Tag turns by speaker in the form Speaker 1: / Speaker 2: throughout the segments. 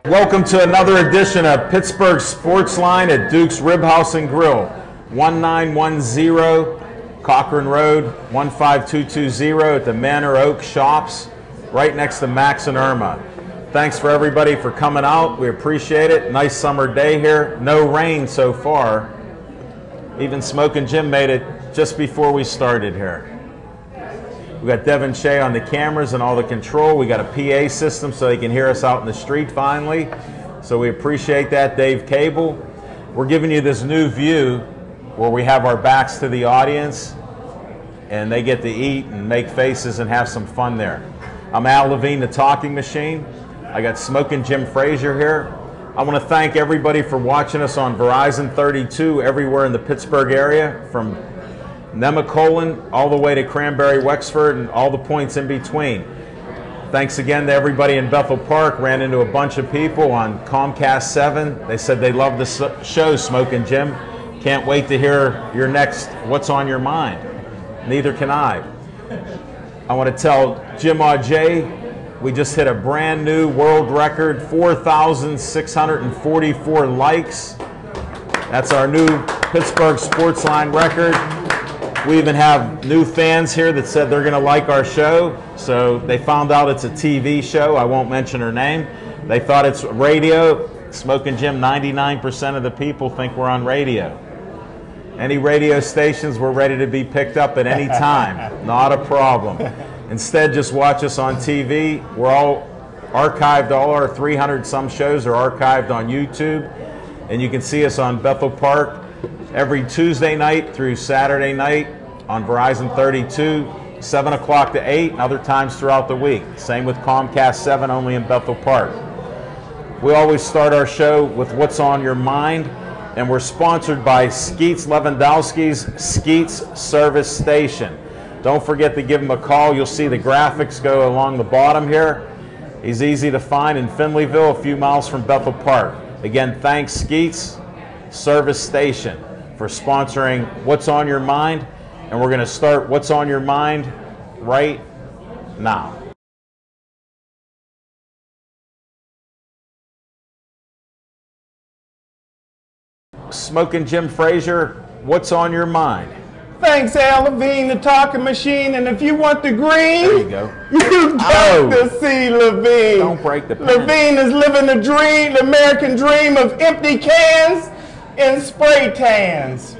Speaker 1: Welcome to another edition of Pittsburgh Sports Line at Duke's Rib House and Grill, 1910 Cochran Road, 15220 at the Manor Oak Shops, right next to Max and Irma. Thanks for everybody for coming out. We appreciate it. Nice summer day here. No rain so far. Even Smokin' Jim made it just before we started here. We got Devin Shea on the cameras and all the control. We got a PA system so they can hear us out in the street finally. So we appreciate that, Dave Cable. We're giving you this new view where we have our backs to the audience and they get to eat and make faces and have some fun there. I'm Al Levine, the talking machine. I got Smokin' Jim Frazier here. I want to thank everybody for watching us on Verizon 32 everywhere in the Pittsburgh area, from Nemacolin all the way to Cranberry, Wexford, and all the points in between. Thanks again to everybody in Bethel Park. Ran into a bunch of people on Comcast 7. They said they love the show, Smokin' Jim. Can't wait to hear your next What's on Your Mind. Neither can I. I want to tell Jim Auger, we just hit a brand new world record, 4,644 likes. That's our new Pittsburgh Sports Line record. We even have new fans here that said they're going to like our show. So they found out it's a TV show. I won't mention her name. They thought it's radio. Smokin' Jim, 99% of the people think we're on radio. Any radio stations, we're ready to be picked up at any time. Not a problem. Instead, just watch us on TV. We're all archived. All our 300-some shows are archived on YouTube. And you can see us on Bethel Park every Tuesday night through Saturday night on Verizon 32, 7 o'clock to 8, and other times throughout the week. Same with Comcast 7, only in Bethel Park. We always start our show with What's on Your Mind, and we're sponsored by Skeets Lewandowski's Skeets Service Station. Don't forget to give him a call. You'll see the graphics go along the bottom here. He's easy to find in Finleyville, a few miles from Bethel Park. Again, thanks Skeets Service Station for sponsoring What's on Your Mind. And we're going to start What's on Your Mind right now. Smokin' Jim Frazier, what's on your mind?
Speaker 2: Thanks, Al Levine, the talking machine. And if you want the green,
Speaker 1: there you go.
Speaker 2: You got to see Levine.
Speaker 1: Don't break the pen.
Speaker 2: Levine is living the dream, the American dream of empty cans and spray tans.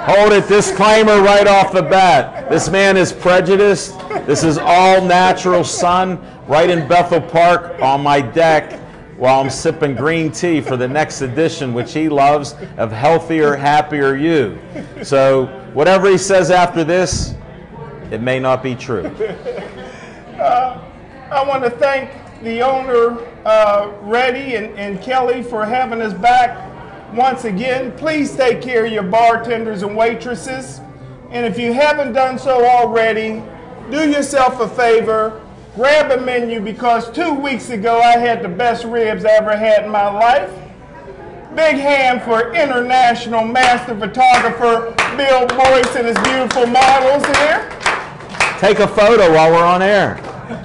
Speaker 1: Hold it, disclaimer right off the bat. This man is prejudiced. This is all natural sun right in Bethel Park on my deck while I'm sipping green tea for the next edition, which he loves, of Healthier, Happier You. So whatever he says after this, it may not be true.
Speaker 2: I want to thank the owner, Reddy and Kelly, for having us back once again. Please take care of your bartenders and waitresses. And if you haven't done so already, do yourself a favor. Grab a menu, because 2 weeks ago I had the best ribs I ever had in my life. Big hand for international master photographer Bill Boyce and his beautiful models here.
Speaker 1: Take a photo while we're on air.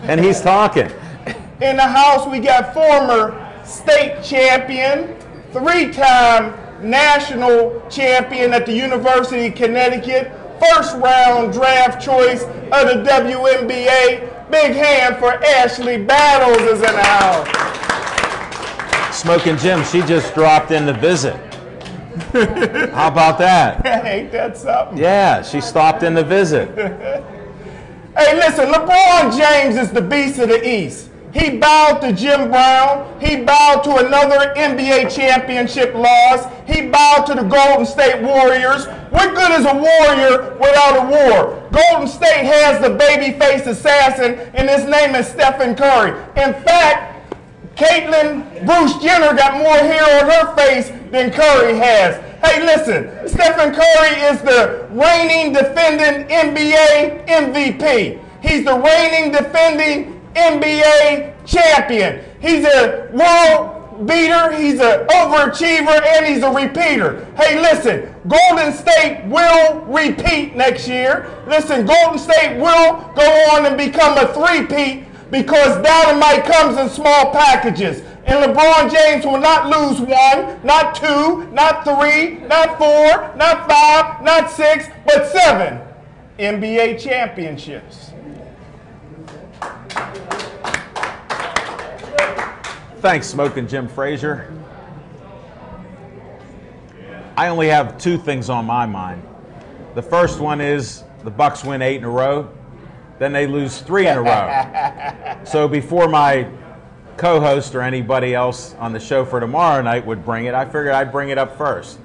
Speaker 1: And he's talking.
Speaker 2: In the house we got former state champion, 3-time national champion at the University of Connecticut, first round draft choice of the WNBA. Big hand for Ashley Battles is in the house.
Speaker 1: Smokin' Jim, she just dropped in to visit. How about that?
Speaker 2: Ain't that something?
Speaker 1: Yeah, she stopped in to visit.
Speaker 2: Hey, listen, LeBron James is the beast of the East. He bowed to Jim Brown. He bowed to another NBA championship loss. He bowed to the Golden State Warriors. What good is a warrior without a war? Golden State has the babyface assassin, and his name is Stephen Curry. In fact, Caitlyn Bruce Jenner got more hair on her face than Curry has. Hey, listen, Stephen Curry is the reigning defending NBA MVP. He's the reigning defending NBA champion. He's a world beater, he's an overachiever, and he's a repeater. Hey, listen, Golden State will repeat next year. Listen, Golden State will go on and become a three-peat, because dynamite comes in small packages. And LeBron James will not lose 1, not 2, not 3, not 4, not 5, not 6, but 7 NBA championships.
Speaker 1: Thanks, Smoking Jim Frazier. I only have 2 things on my mind. The first one is the Bucks win 8 in a row, then they lose 3 in a row. So before my co-host or anybody else on the show for tomorrow night would bring it, I figured I'd bring it up first.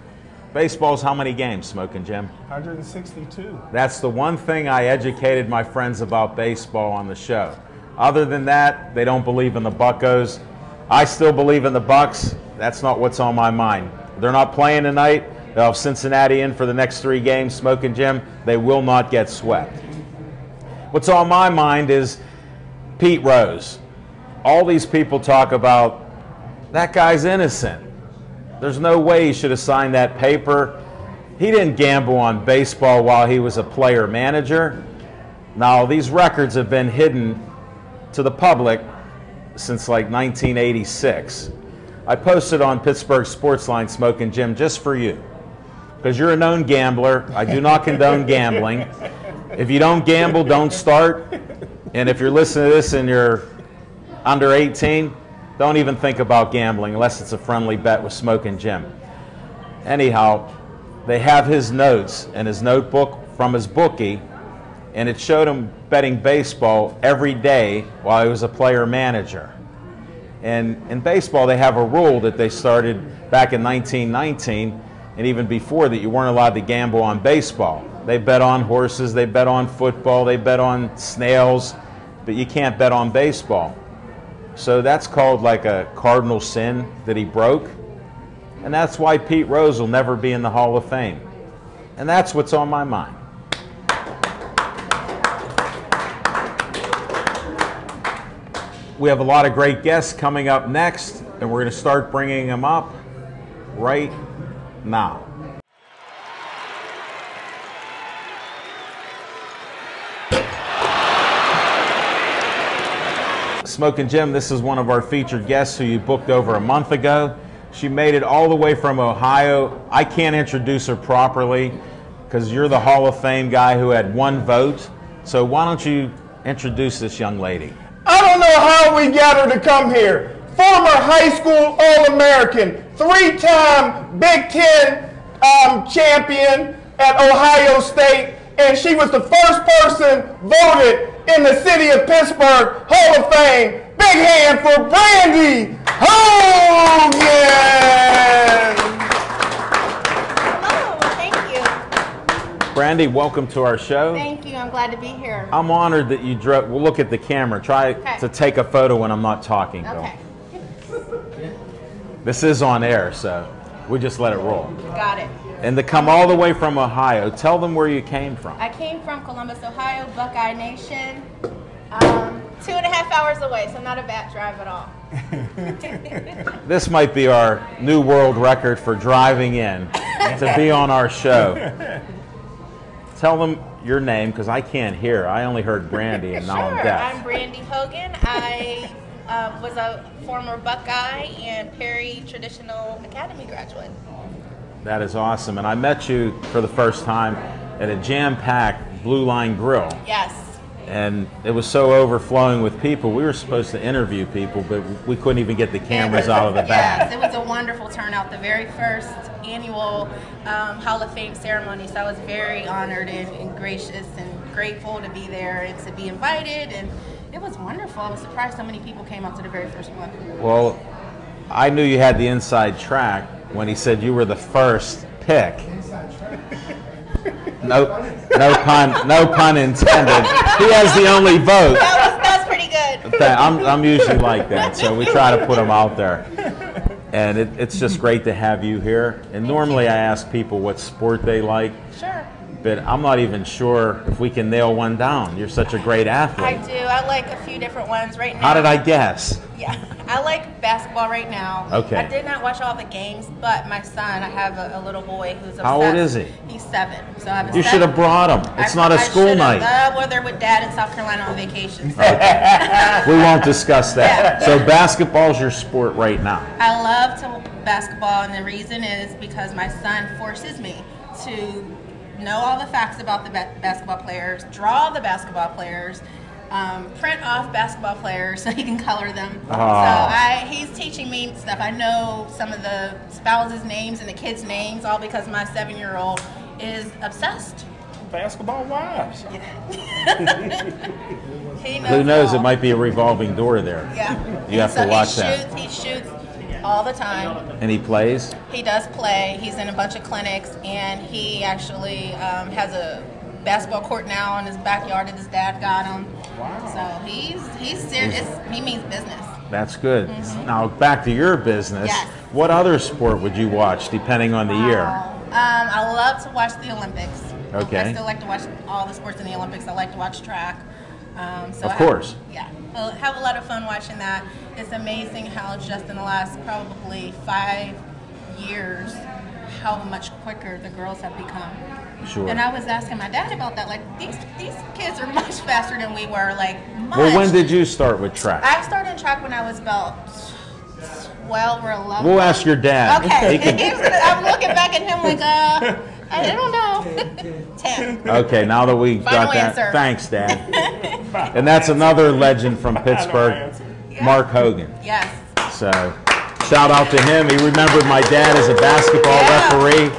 Speaker 1: Baseball's how many games, Smoking Jim?
Speaker 2: 162.
Speaker 1: That's the one thing I educated my friends about baseball on the show. Other than that, they don't believe in the Buccos. I still believe in the Bucks. That's not what's on my mind. They're not playing tonight. They'll have Cincinnati in for the next 3 games, Smoking Jim. They will not get swept. What's on my mind is Pete Rose. All these people talk about that guy's innocent. There's no way he should have signed that paper. He didn't gamble on baseball while he was a player manager. Now, these records have been hidden to the public since like 1986. I posted on Pittsburgh Sportsline, Smoking Jim, just for you, because you're a known gambler. I do not condone gambling. If you don't gamble, don't start. And if you're listening to this and you're under 18, don't even think about gambling unless it's a friendly bet with Smoking Jim. Anyhow, they have his notes and his notebook from his bookie, and it showed him betting baseball every day while he was a player manager. And in baseball, they have a rule that they started back in 1919, and even before that, you weren't allowed to gamble on baseball. They bet on horses, they bet on football, they bet on snails, but you can't bet on baseball. So that's called like a cardinal sin that he broke. And that's why Pete Rose will never be in the Hall of Fame. And that's what's on my mind. We have a lot of great guests coming up next, and we're going to start bringing them up right now. Smoking Jim, this is one of our featured guests who you booked over a month ago. She made it all the way from Ohio. I can't introduce her properly because you're the Hall of Fame guy who had 1 vote. So why don't you introduce this young lady?
Speaker 2: I don't know how we got her to come here. Former high school All-American, 3-time Big Ten champion at Ohio State, and she was the first person voted in the city of Pittsburgh Hall of Fame. Big hand for Brandy Hogan!
Speaker 3: Hello, thank you.
Speaker 1: Brandy, welcome to our show.
Speaker 3: Thank you, I'm glad to be here.
Speaker 1: I'm honored that you drove. We'll look at the camera. Try
Speaker 3: Okay.
Speaker 1: to take a photo when I'm not talking, Bill.
Speaker 3: Okay,
Speaker 1: This is on air, so we just let it roll.
Speaker 3: got it.
Speaker 1: And to come all the way from Ohio, tell them where you came from.
Speaker 3: I came from Columbus, Ohio, Buckeye Nation. 2.5 hours away, so not a bad drive at all.
Speaker 1: This might be our new world record for driving in to be on our show. Tell them your name, because I can't hear. I only heard Brandy, and now I'm
Speaker 3: Sure,
Speaker 1: deaf.
Speaker 3: I'm Brandy Hogan. I was a former Buckeye and Perry Traditional Academy graduate.
Speaker 1: That is awesome. And I met you for the first time at a jam-packed Blue Line Grill.
Speaker 3: Yes.
Speaker 1: And it was so overflowing with people. We were supposed to interview people, but we couldn't even get the cameras out of the
Speaker 3: Yes,
Speaker 1: bag.
Speaker 3: it was a wonderful turnout. The very first annual Hall of Fame ceremony. So I was very honored and gracious and grateful to be there and to be invited. And it was wonderful. I was surprised so many people came out to the very first one.
Speaker 1: Well, I knew you had the inside track when he said you were the first pick. No pun intended. He has the only vote.
Speaker 3: That was pretty good.
Speaker 1: I'm usually like that, so we try to put them out there. And it's just great to have you here. And normally I ask people what sport they like,
Speaker 3: Sure.
Speaker 1: but I'm not even sure if we can nail one down. You're such a great
Speaker 3: I
Speaker 1: athlete.
Speaker 3: do. I like a few different ones right now.
Speaker 1: How did I guess?
Speaker 3: Yeah. I like basketball right now.
Speaker 1: Okay.
Speaker 3: I did not watch all the games, but my son, I have a little boy who's obsessed.
Speaker 1: How old is he?
Speaker 3: He's 7. So I have a
Speaker 1: You should have brought him. It's not a school night.
Speaker 3: Well, they're with Dad in South Carolina on vacation. So.
Speaker 1: We won't discuss that.
Speaker 3: Yeah.
Speaker 1: So basketball's your sport right now.
Speaker 3: I love basketball, and the reason is because my son forces me to know all the facts about the basketball players, draw the basketball players, print off basketball players so he can color them. So he's teaching me stuff. I know some of the spouses' names and the kids' names, all because my 7-year-old is obsessed.
Speaker 2: Basketball wives.
Speaker 1: Who knows? It might be a revolving door there.
Speaker 3: Yeah.
Speaker 1: You have to watch that.
Speaker 3: He shoots all the time.
Speaker 1: And he plays?
Speaker 3: He does play. He's in a bunch of clinics, and he actually has a basketball court now in his backyard that his dad got him.
Speaker 2: Wow.
Speaker 3: So he's serious. He means business.
Speaker 1: That's good. Now back to your business.
Speaker 3: Yes.
Speaker 1: What other sport would you watch depending on the year?
Speaker 3: I love to watch the Olympics.
Speaker 1: Okay.
Speaker 3: I still like to watch all the sports in the Olympics. I like to watch track.
Speaker 1: Of course.
Speaker 3: I'll have a lot of fun watching that. It's amazing how just in the last probably 5 years, how much quicker the girls have become.
Speaker 1: Sure.
Speaker 3: And I was asking my dad about that. Like, these kids are much faster than we were. Like, much.
Speaker 1: Well, when did you start with track?
Speaker 3: I started track when I was about 12 or 11.
Speaker 1: We'll ask your dad.
Speaker 3: Okay.
Speaker 1: He can-
Speaker 3: I'm looking back at him like, I don't know. 10.
Speaker 1: Okay, now that we got
Speaker 3: Final
Speaker 1: that,
Speaker 3: answer.
Speaker 1: thanks, Dad. And that's another legend from Pittsburgh, Mark Hogan.
Speaker 3: Yes.
Speaker 1: So, shout out to him. He remembered my dad as a basketball referee.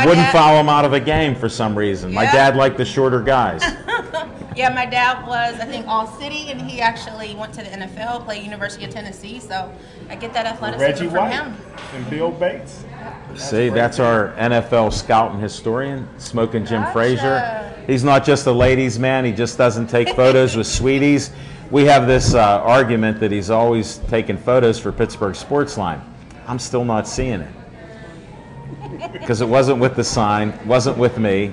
Speaker 1: Wouldn't foul him out of a game for some reason. My dad liked the shorter guys.
Speaker 3: Yeah, my dad was, I think, All-City, and he actually went to the NFL, played University of Tennessee, so I get that athleticism
Speaker 2: Reggie
Speaker 3: from
Speaker 2: White
Speaker 3: him.
Speaker 2: and Bill Bates.
Speaker 1: See, that's our NFL scout and historian, Smoking Jim
Speaker 3: Gotcha.
Speaker 1: Frazier. He's not just a ladies' man. He just doesn't take photos with sweeties. We have this argument that he's always taking photos for Pittsburgh Sportsline. I'm still not seeing it. Because it wasn't with the sign, wasn't with me.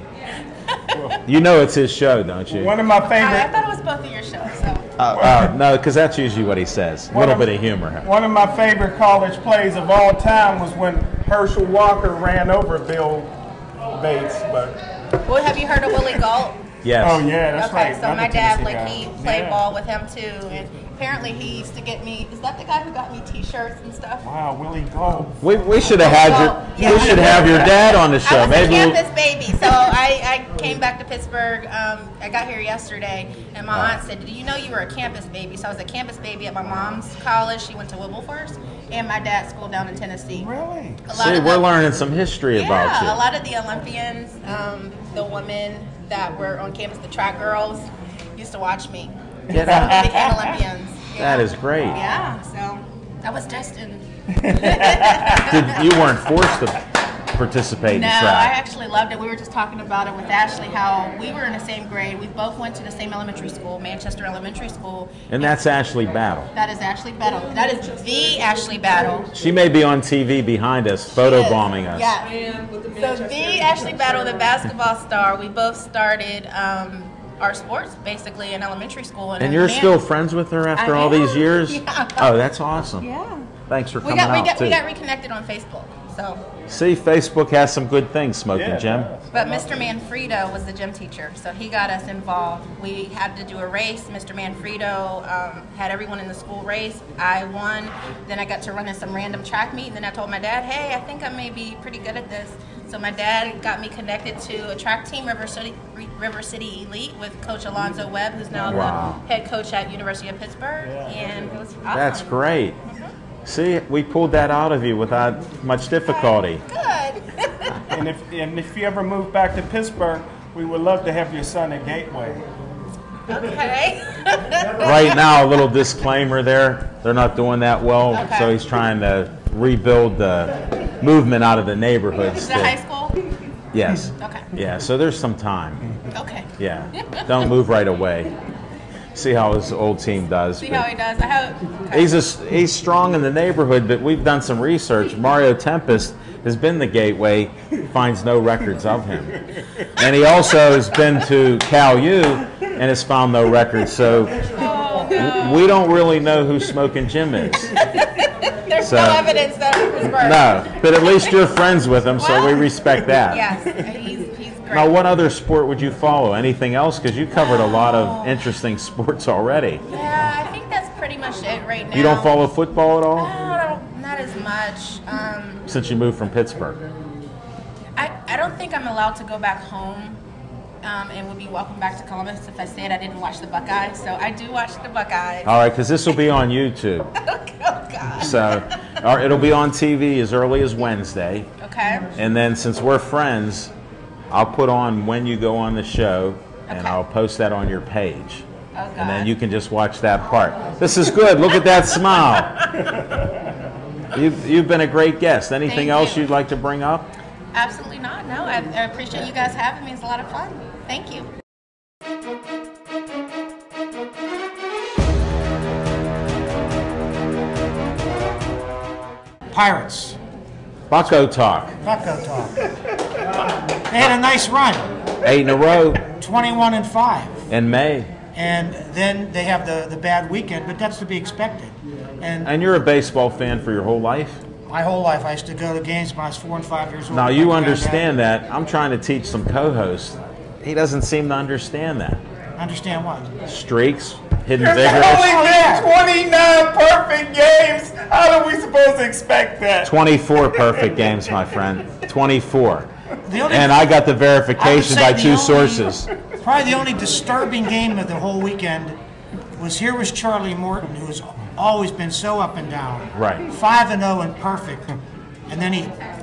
Speaker 1: You know it's his show, don't you?
Speaker 2: One of my
Speaker 3: I
Speaker 2: favorite.
Speaker 3: thought it was both of your shows, so.
Speaker 1: No, because that's usually what he says. A little bit of humor.
Speaker 2: One of my favorite college plays of all time was when Herschel Walker ran over Bill Bates. But
Speaker 3: Well, have you heard of Willie Galt?
Speaker 1: Yes.
Speaker 2: oh yeah, that's
Speaker 3: Okay,
Speaker 2: right.
Speaker 3: so
Speaker 2: Another
Speaker 3: my dad,
Speaker 2: Tennessee
Speaker 3: like,
Speaker 2: guy.
Speaker 3: he played
Speaker 2: Yeah.
Speaker 3: ball with him too, and apparently he used to get me, is that the guy who got me t-shirts and stuff?
Speaker 2: Wow, Willie Gold.
Speaker 1: We should have had
Speaker 3: Yeah.
Speaker 1: we should have your dad on the show.
Speaker 3: I was a
Speaker 1: Maybe
Speaker 3: campus baby, so I came back to Pittsburgh. I got here yesterday, and my aunt said, "Do you know you were a campus baby?" So I was a campus baby at my mom's college. She went to Wilberforce, and my dad's school down in Tennessee.
Speaker 2: Really?
Speaker 3: A lot
Speaker 1: see,
Speaker 3: of
Speaker 1: we're
Speaker 3: the-
Speaker 1: learning some history about
Speaker 3: Yeah,
Speaker 1: you.
Speaker 3: a lot of the Olympians, the women that were on campus, the track girls, used to watch me.
Speaker 1: Get
Speaker 3: Some of
Speaker 1: out.
Speaker 3: them became Olympians.
Speaker 1: That is great.
Speaker 3: Yeah, so I was destined.
Speaker 1: You weren't forced to participate in
Speaker 3: No, I
Speaker 1: track.
Speaker 3: actually loved it. We were just talking about it with Ashley, how we were in the same grade. We both went to the same elementary school, Manchester Elementary School.
Speaker 1: And that's Ashley Battle.
Speaker 3: That is Ashley Battle. That is the Ashley Battle.
Speaker 1: She may be on TV behind us, photobombing us.
Speaker 3: Yeah. So the Ashley Battle, the basketball star, we both started our sports basically in elementary school.
Speaker 1: And you're still friends with her after
Speaker 3: I
Speaker 1: all these
Speaker 3: am.
Speaker 1: years?
Speaker 3: Yeah.
Speaker 1: Oh, that's awesome.
Speaker 3: Yeah.
Speaker 1: Thanks for
Speaker 3: We
Speaker 1: coming
Speaker 3: got
Speaker 1: out, too.
Speaker 3: reconnected on Facebook. So,
Speaker 1: See, Facebook has some good things, Smoking
Speaker 2: Yeah,
Speaker 1: Jim.
Speaker 2: it does.
Speaker 3: but Mr. Manfredo was the gym teacher, so he got us involved. We had to do a race. Mr. Manfredo had everyone in the school race. I won. Then I got to run in some random track meet, and then I told my dad, "Hey, I think I may be pretty good at this." So my dad got me connected to a track team, River City Elite, with Coach Alonzo Webb, who's now
Speaker 1: Wow.
Speaker 3: the head coach at University of Pittsburgh, and it was awesome.
Speaker 1: That's great. See, we pulled that out of you without much difficulty.
Speaker 3: Good.
Speaker 2: And if you ever move back to Pittsburgh, we would love to have your son at Gateway.
Speaker 3: Okay.
Speaker 1: Right now, a little disclaimer there. They're not doing that well,
Speaker 3: Okay.
Speaker 1: so he's trying to rebuild the movement out of the neighborhoods.
Speaker 3: Is that high school?
Speaker 1: Yes.
Speaker 3: Okay.
Speaker 1: Yeah, so there's some time.
Speaker 3: Okay.
Speaker 1: Yeah. Don't move right away. See how his old team does.
Speaker 3: See how he does. I have. Okay.
Speaker 1: He's strong in the neighborhood, but we've done some research. Mario Tempest has been the Gateway, finds no records of him. And he also has been to Cal U and has found no records. So We don't really know who Smoking Jim is.
Speaker 3: There's no evidence that he was burned.
Speaker 1: No, but at least you're friends with him, so we respect that.
Speaker 3: Yes, he's great.
Speaker 1: Now, what other sport would you follow? Anything else? Because you covered a lot of interesting sports already.
Speaker 3: Yeah, I think that's pretty much it right now.
Speaker 1: You don't follow football at all?
Speaker 3: Not as much.
Speaker 1: Since you moved from Pittsburgh.
Speaker 3: I don't think I'm allowed to go back home and would be welcome back to Columbus if I said I didn't watch the Buckeyes. So I do watch the Buckeyes.
Speaker 1: All right, because this will be on YouTube.
Speaker 3: Oh, God.
Speaker 1: So it'll be on TV as early as Wednesday.
Speaker 3: Okay.
Speaker 1: And then since we're friends, I'll put on when you go on the show, and I'll post that on your page.
Speaker 3: Oh, God.
Speaker 1: And then you can just watch that part. This is good. Look at that smile. You've been a great guest. Anything else you'd like to bring up?
Speaker 3: Absolutely not. No, I appreciate you guys having me. It's a lot of fun. Thank you.
Speaker 4: Pirates.
Speaker 1: Bucko talk.
Speaker 4: Bucko talk. They had a nice run.
Speaker 1: 8 in a row.
Speaker 4: 21-5.
Speaker 1: In May.
Speaker 4: And then they have the bad weekend, but that's to be expected.
Speaker 1: And you're a baseball fan for your whole life?
Speaker 4: My whole life, I used to go to games when I was 4 and 5 years old.
Speaker 1: Now, you understand that. I'm trying to teach some co-hosts. He doesn't seem to understand that.
Speaker 4: Understand what?
Speaker 1: Streaks, hidden
Speaker 2: There's
Speaker 1: vigorous.
Speaker 2: only been 29 perfect games. How are we supposed to expect that?
Speaker 1: 24 perfect games, my friend. 24.
Speaker 4: The only,
Speaker 1: And I got the verification
Speaker 4: I
Speaker 1: by
Speaker 4: would say
Speaker 1: two
Speaker 4: the
Speaker 1: sources.
Speaker 4: Probably the only disturbing game of the whole weekend was Charlie Morton, who has always been so up and down.
Speaker 1: Right.
Speaker 4: 5-0 and perfect, and then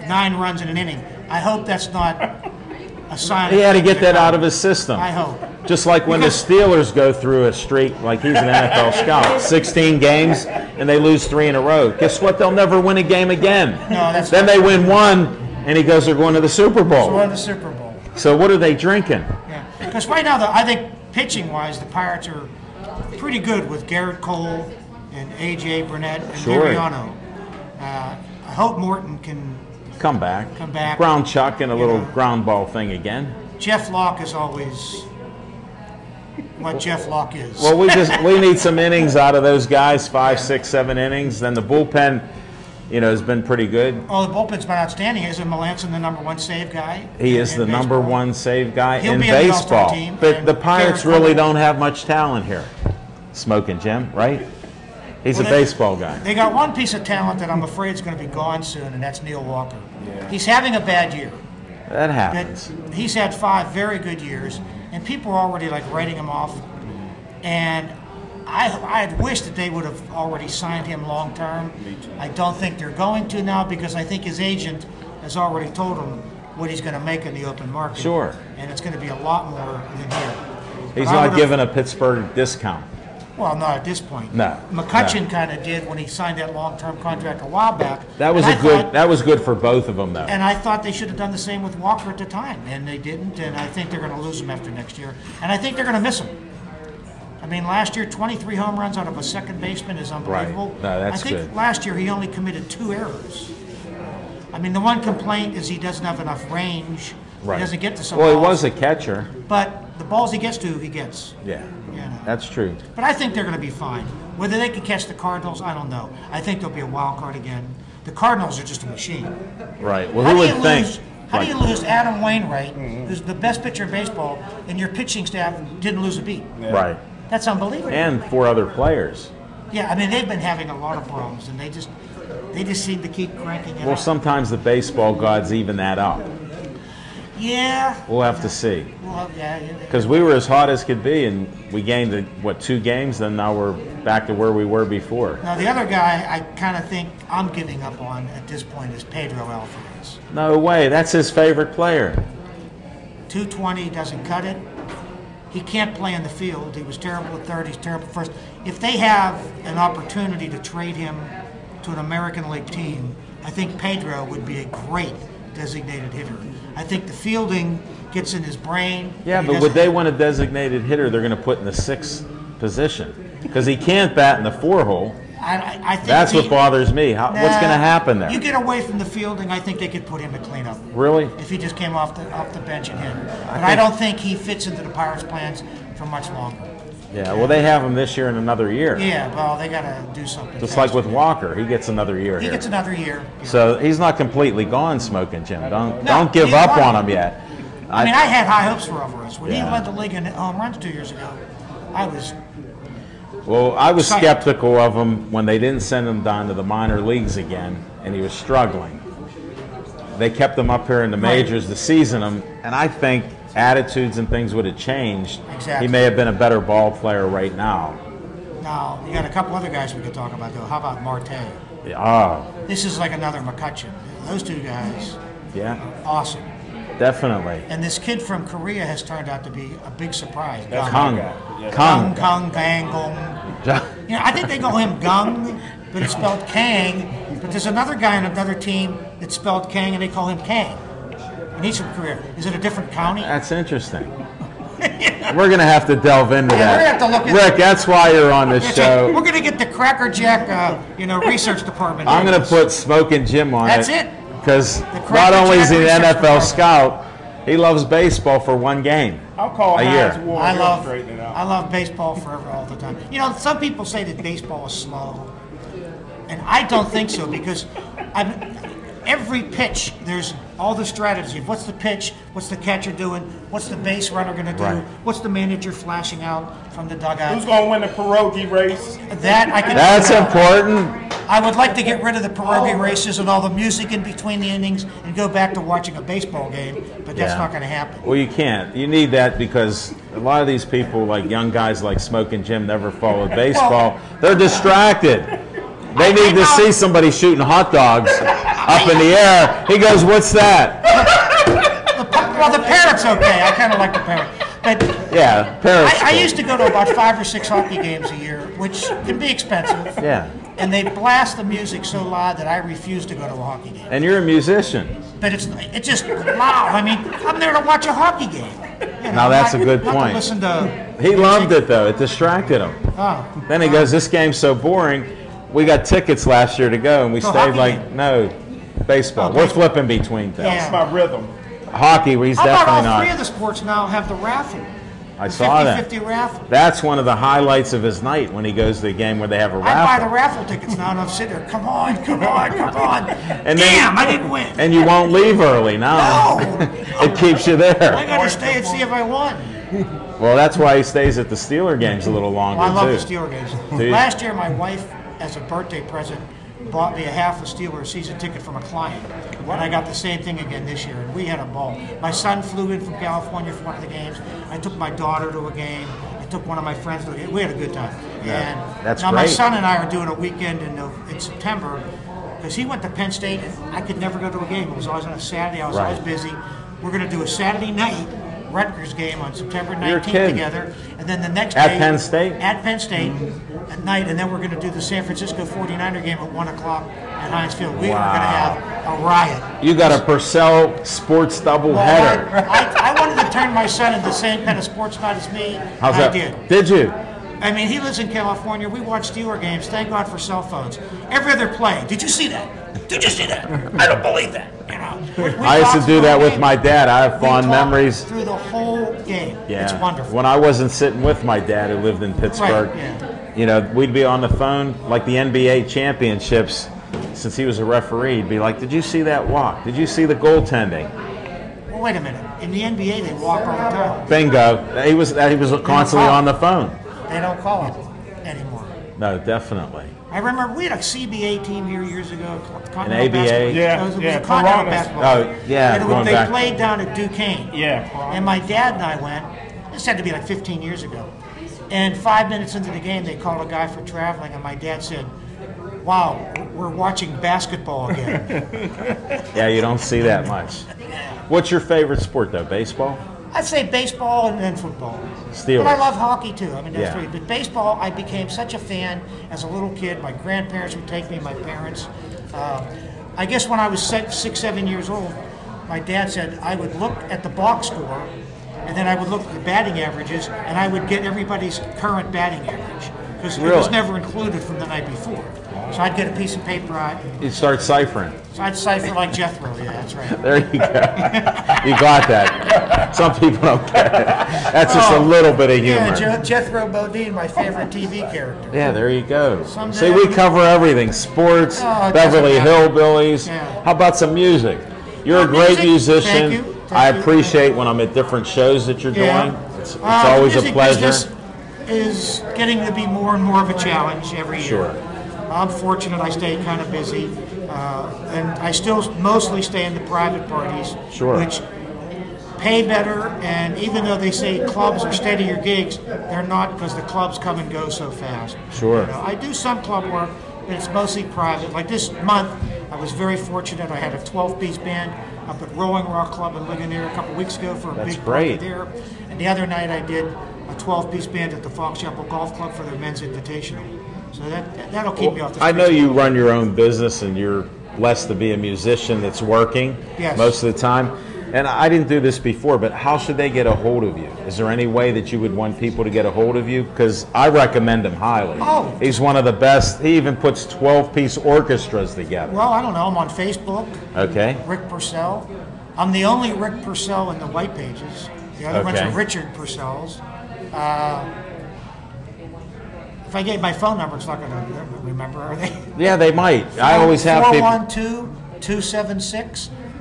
Speaker 4: 9 runs in an inning. I hope that's not a sign.
Speaker 1: He had to get that out of his system.
Speaker 4: I hope.
Speaker 1: Just like when the Steelers go through a streak, like he's an NFL scout, 16 games, and they lose 3 in a row. Guess what? They'll never win a game again.
Speaker 4: No, that's
Speaker 1: then
Speaker 4: not
Speaker 1: they
Speaker 4: true.
Speaker 1: win one, and he goes, they're going to the Super Bowl.
Speaker 4: We're in the Super Bowl.
Speaker 1: So what are they drinking?
Speaker 4: Yeah, because right now, I think pitching-wise, the Pirates are pretty good with Garrett Cole and A.J. Burnett and Mariano. I hope Morton can
Speaker 1: Come back. Ground chuck and a little ground ball thing again.
Speaker 4: Jeff Locke is always what Jeff Locke is.
Speaker 1: Well, we need some innings out of those guys, 5, 6, 7 innings. Then the bullpen, has been pretty good.
Speaker 4: Oh, the bullpen's been outstanding. Isn't Melanson the #1 save guy?
Speaker 1: He is
Speaker 4: in
Speaker 1: the
Speaker 4: baseball?
Speaker 1: #1 save guy
Speaker 4: He'll
Speaker 1: in
Speaker 4: be in the All-Star
Speaker 1: baseball.
Speaker 4: team,
Speaker 1: But
Speaker 4: and
Speaker 1: the Pirates
Speaker 4: Garrett
Speaker 1: really
Speaker 4: Cole.
Speaker 1: don't have much talent here. Smoking Jim, right? He's
Speaker 4: Well,
Speaker 1: a baseball guy.
Speaker 4: They got one piece of talent that I'm afraid is going to be gone soon, and that's Neil Walker. He's having a bad year.
Speaker 1: That
Speaker 4: But
Speaker 1: happens.
Speaker 4: he's had 5 very good years, and people are already writing him off. And I had wished that they would have already signed him long term. I don't think they're going to now because I think his agent has already told him what he's going to make in the open market.
Speaker 1: Sure.
Speaker 4: And it's going to be a lot more than here.
Speaker 1: He's
Speaker 4: But I
Speaker 1: not
Speaker 4: would've-
Speaker 1: giving a Pittsburgh discount.
Speaker 4: Well, not at this point.
Speaker 1: No,
Speaker 4: McCutcheon
Speaker 1: no.
Speaker 4: kind of did when he signed that long-term contract a while back.
Speaker 1: That was
Speaker 4: And I thought-
Speaker 1: that was good for both of them, though.
Speaker 4: And I thought they should have done the same with Walker at the time, and they didn't. And I think they're going to lose him after next year. And I think they're going to miss him. I mean, last year, 23 home runs out of a second baseman is unbelievable.
Speaker 1: Right. No, that's
Speaker 4: I think
Speaker 1: good.
Speaker 4: last year he only committed 2 errors. I mean, the one complaint is he doesn't have enough range.
Speaker 1: Right.
Speaker 4: He doesn't get to some
Speaker 1: Well, he
Speaker 4: balls.
Speaker 1: was a catcher.
Speaker 4: But the balls he gets to, he gets.
Speaker 1: Yeah,
Speaker 4: You know.
Speaker 1: that's true.
Speaker 4: But I think they're going to be fine. Whether they can catch the Cardinals, I don't know. I think there'll be a wild card again. The Cardinals are just a machine.
Speaker 1: Right. Well, who would think?
Speaker 4: How do you lose Adam Wainwright, who's the best pitcher in baseball, and your pitching staff didn't lose a beat?
Speaker 1: Right.
Speaker 4: That's unbelievable.
Speaker 1: And 4 other players.
Speaker 4: Yeah, I mean they've been having a lot of problems, and they just seem to keep cranking it
Speaker 1: Well,
Speaker 4: up.
Speaker 1: sometimes the baseball gods even that up.
Speaker 4: Yeah.
Speaker 1: We'll have to see.
Speaker 4: Well, yeah.
Speaker 1: Because we were as hot as could be, and we gained, 2 games, then now we're back to where we were before.
Speaker 4: Now the other guy I kind of think I'm giving up on at this point is Pedro Alvarez.
Speaker 1: No way. That's his favorite player.
Speaker 4: 220 doesn't cut it. He can't play in the field. He was terrible at third. He's terrible at first. If they have an opportunity to trade him to an American League team, I think Pedro would be a great designated hitter. I think the fielding gets in his brain.
Speaker 1: Yeah,
Speaker 4: He
Speaker 1: but would
Speaker 4: doesn't-
Speaker 1: they want a designated hitter they're going to put in the 6th position? Because he can't bat in the 4-hole.
Speaker 4: I think
Speaker 1: That's
Speaker 4: he-
Speaker 1: what bothers me. What's going to happen there?
Speaker 4: You get away from the fielding, I think they could put him at cleanup.
Speaker 1: Really?
Speaker 4: If he just came off the bench and hit. But I don't think he fits into the Pirates' plans for much longer.
Speaker 1: Yeah, well, they have him this year and another year.
Speaker 4: Yeah, well, they got to do something.
Speaker 1: Just
Speaker 4: fast.
Speaker 1: like with Walker, he gets another year
Speaker 4: He
Speaker 1: here.
Speaker 4: gets another year. Yeah.
Speaker 1: So he's not completely gone, Smoking Jim. Don't give
Speaker 4: neither
Speaker 1: up
Speaker 4: one of
Speaker 1: on
Speaker 4: them.
Speaker 1: him yet.
Speaker 4: I mean, I had high hopes for Alvarez. When he
Speaker 1: Yeah.
Speaker 4: led the league in home runs 2 years ago, I was
Speaker 1: I was
Speaker 4: Excited.
Speaker 1: skeptical of him when they didn't send him down to the minor leagues again, and he was struggling. They kept him up here in the majors to season him, and I think attitudes and things would have changed.
Speaker 4: Exactly.
Speaker 1: He may have been a better ball player right now.
Speaker 4: now. You got a couple other guys we could talk about though. How about Marte?
Speaker 1: Oh,
Speaker 4: This is like another McCutcheon. Those two guys,
Speaker 1: yeah,
Speaker 4: awesome.
Speaker 1: definitely.
Speaker 4: And this kid from Korea has turned out to be a big surprise.
Speaker 1: Kung.
Speaker 4: Kung,
Speaker 1: Kung.
Speaker 4: Bang, Gong. You know, I think they call him Gung, but it's spelled Kang. But there's another guy on another team that's spelled Kang, and they call him Kang. And he's from Korea. Is it a different county?
Speaker 1: That's interesting. We're going to have to delve into
Speaker 4: Yeah,
Speaker 1: that.
Speaker 4: we're gonna have to look into
Speaker 1: Rick,
Speaker 4: it.
Speaker 1: that's why you're on this
Speaker 4: We're
Speaker 1: show.
Speaker 4: going to get the Cracker Jack, research department.
Speaker 1: I'm
Speaker 4: in
Speaker 1: going to
Speaker 4: this.
Speaker 1: put Smoking Jim on
Speaker 4: That's
Speaker 1: it.
Speaker 4: it.
Speaker 1: Because
Speaker 4: Cracker
Speaker 1: not only is he
Speaker 4: Jack
Speaker 1: an
Speaker 4: research
Speaker 1: NFL
Speaker 4: department.
Speaker 1: scout, he loves baseball for one game.
Speaker 2: I'll call
Speaker 1: A year.
Speaker 2: Hines Ward.
Speaker 4: I
Speaker 2: He'll
Speaker 4: love,
Speaker 2: straighten it out.
Speaker 4: I love baseball forever, all the time. You know, some people say that baseball is slow, and I don't think so because every pitch there's all the strategy. What's the pitch? What's the catcher doing? What's the base runner going to do?
Speaker 1: Right.
Speaker 4: What's the manager flashing out from the dugout?
Speaker 2: Who's going to win the pierogi race?
Speaker 4: That I can.
Speaker 1: That's important.
Speaker 4: I would like to get rid of the pierogi races and all the music in between the innings and go back to watching a baseball game, but that's
Speaker 1: Yeah.
Speaker 4: not going to happen.
Speaker 1: Well, you can't. You need that because a lot of these people, like young guys like Smoking Jim, never followed baseball. They're distracted. They need to see somebody shooting hot dogs up in the air. He goes, "What's that?"
Speaker 4: Well, the parrot's okay. I kind of like the parrot. But
Speaker 1: Yeah, parrots.
Speaker 4: I used to go to about 5 or 6 hockey games a year, which can be expensive.
Speaker 1: Yeah,
Speaker 4: And they blast the music so loud that I refuse to go to a hockey game.
Speaker 1: and you're a musician.
Speaker 4: But it's just loud. I mean, I'm there to watch a hockey game. You know,
Speaker 1: Now that's a good
Speaker 4: not
Speaker 1: point.
Speaker 4: To listen to
Speaker 1: He loved it though. It distracted him.
Speaker 4: Oh,
Speaker 1: Then he goes, "This game's so boring. We got tickets last year to go, and we
Speaker 4: So
Speaker 1: stayed
Speaker 4: hockey
Speaker 1: like
Speaker 4: game.
Speaker 1: no baseball.
Speaker 4: Oh,
Speaker 1: We're
Speaker 4: baseball.
Speaker 1: flipping between things.
Speaker 4: Yeah.
Speaker 2: It's my rhythm.
Speaker 1: Hockey, he's
Speaker 4: how about
Speaker 1: definitely
Speaker 4: all three of
Speaker 1: not.
Speaker 4: the sports now have the raffle?
Speaker 1: I saw that.
Speaker 4: 50-50 raffle.
Speaker 1: That's one of the highlights of his night when he goes to the game where they have a
Speaker 4: I buy the
Speaker 1: raffle.
Speaker 4: raffle tickets now, and I'm sitting there. Come on, come on, come on!
Speaker 1: And then-
Speaker 4: Damn, I didn't win.
Speaker 1: And you won't leave early now.
Speaker 4: No,
Speaker 1: It keeps you
Speaker 4: I
Speaker 1: there.
Speaker 4: got to stay and see if I won.
Speaker 1: Well, that's why he stays at the Steeler games a little longer
Speaker 4: Well, I love
Speaker 1: too.
Speaker 4: the Steeler games.
Speaker 1: Do you?
Speaker 4: Last year, my wife, as a birthday present, bought me a half a Steeler season ticket from a client. And I got the same thing again this year, and we had a ball. My son flew in from California for one of the games. I took my daughter to a game. I took one of my friends to a game. We had a good time.
Speaker 1: Yeah,
Speaker 4: And
Speaker 1: that's
Speaker 4: now my
Speaker 1: great.
Speaker 4: son and I are doing a weekend in September because he went to Penn State, and I could never go to a game. It was always on a Saturday. I was
Speaker 1: Right.
Speaker 4: always busy. We're going to do a Saturday night Rutgers game on September 19th
Speaker 1: You're kidding.
Speaker 4: together, and then the next
Speaker 1: At
Speaker 4: day
Speaker 1: Penn State?
Speaker 4: at Penn State at night, and then we're going to do the San Francisco 49er game at 1 o'clock at Heinz Field. We are going to have a riot.
Speaker 1: You got a Purcell sports doubleheader.
Speaker 4: Well, I wanted to turn my son into the same kind of sports nut as me.
Speaker 1: How's
Speaker 4: and
Speaker 1: that?
Speaker 4: I did.
Speaker 1: Did you?
Speaker 4: I mean, he lives in California. We watch Steeler games. Thank God for cell phones. Every other play. Did you see that? Did you see that? I don't believe that. You know. We
Speaker 1: I used to
Speaker 4: talked
Speaker 1: do
Speaker 4: through
Speaker 1: that
Speaker 4: the
Speaker 1: with
Speaker 4: game.
Speaker 1: my dad. I have
Speaker 4: We
Speaker 1: fond
Speaker 4: talked
Speaker 1: memories.
Speaker 4: through the whole game.
Speaker 1: Yeah.
Speaker 4: It's wonderful.
Speaker 1: When I wasn't sitting with my dad who lived in Pittsburgh,
Speaker 4: Right, yeah.
Speaker 1: you know, we'd be on the phone like the NBA championships. Since he was a referee, he'd be like, "Did you see that walk? Did you see the goaltending?"
Speaker 4: Well, wait a minute. In the NBA, they walk all the time.
Speaker 1: Bingo. He was constantly on the phone.
Speaker 4: They don't call it anymore.
Speaker 1: No, definitely.
Speaker 4: I remember we had a CBA team here years ago.
Speaker 1: An ABA?
Speaker 2: Yeah,
Speaker 4: It was
Speaker 2: yeah,
Speaker 4: a continental
Speaker 2: Piranhas.
Speaker 4: basketball.
Speaker 1: Oh,
Speaker 4: game.
Speaker 1: yeah,
Speaker 4: And
Speaker 1: going
Speaker 4: they
Speaker 1: back.
Speaker 4: played down at Duquesne.
Speaker 2: Yeah.
Speaker 4: And my dad and I went. This had to be like 15 years ago. And 5 minutes into the game, they called a guy for traveling, and my dad said, "Wow, we're watching basketball again."
Speaker 1: Yeah, you don't see that much. What's your favorite sport, though? Baseball?
Speaker 4: I'd say baseball and then football.
Speaker 1: Steelers.
Speaker 4: But I love hockey too. I mean, that's
Speaker 1: Yeah.
Speaker 4: three. But baseball, I became such a fan as a little kid. My grandparents would take me, my parents. I guess when I was 6, 7 years old, my dad said I would look at the box score, and then I would look at the batting averages, and I would get everybody's current batting average. because it
Speaker 1: Really?
Speaker 4: was never included from the night before. So I'd get a piece of paper out.
Speaker 1: You start ciphering.
Speaker 4: So I'd cipher like Jethro. Yeah, that's right.
Speaker 1: There you go. You got that. Some people don't get it. That's just a little bit of humor.
Speaker 4: Yeah, Jethro Bodine, my favorite TV character.
Speaker 1: Yeah, there you go.
Speaker 4: Someday
Speaker 1: See, we cover everything: sports,
Speaker 4: Oh, it
Speaker 1: Beverly
Speaker 4: doesn't matter.
Speaker 1: Hillbillies.
Speaker 4: Yeah.
Speaker 1: How about some music? You're a great
Speaker 4: Music?
Speaker 1: musician.
Speaker 4: Thank you.
Speaker 1: I
Speaker 4: Thank you.
Speaker 1: appreciate when I'm at different shows that you're
Speaker 4: Yeah.
Speaker 1: doing. It's always a
Speaker 4: music
Speaker 1: pleasure.
Speaker 4: business is getting to be more and more of a challenge every year.
Speaker 1: Sure.
Speaker 4: I'm fortunate I stay kind of busy, and I still mostly stay in the private parties,
Speaker 1: Sure.
Speaker 4: which pay better, and even though they say clubs are steadier gigs, they're not, because the clubs come and go so fast.
Speaker 1: Sure.
Speaker 4: You know, I do some club work, but it's mostly private. Like this month, I was very fortunate. I had a 12-piece band up at Rolling Rock Club in Ligonier a couple weeks ago for a
Speaker 1: That's
Speaker 4: big party
Speaker 1: great.
Speaker 4: there. And the other night I did a 12-piece band at the Fox Chapel Golf Club for their men's invitational. So that'll keep me off the
Speaker 1: I
Speaker 4: streets.
Speaker 1: know you run your own business and you're blessed to be a musician that's working
Speaker 4: Yes.
Speaker 1: most of the time. And I didn't do this before, but how should they get a hold of you? Is there any way that you would want people to get a hold of you? Because I recommend him highly.
Speaker 4: Oh.
Speaker 1: He's one of the best. He even puts 12-piece orchestras together.
Speaker 4: Well, I don't know. I'm on Facebook,
Speaker 1: Okay.
Speaker 4: Rick Purcell. I'm the only Rick Purcell in the white pages. The other ones
Speaker 1: Okay.
Speaker 4: are Richard Purcells. If I gave my phone number, it's not going to remember, are they?
Speaker 1: Yeah, they might. I always have people.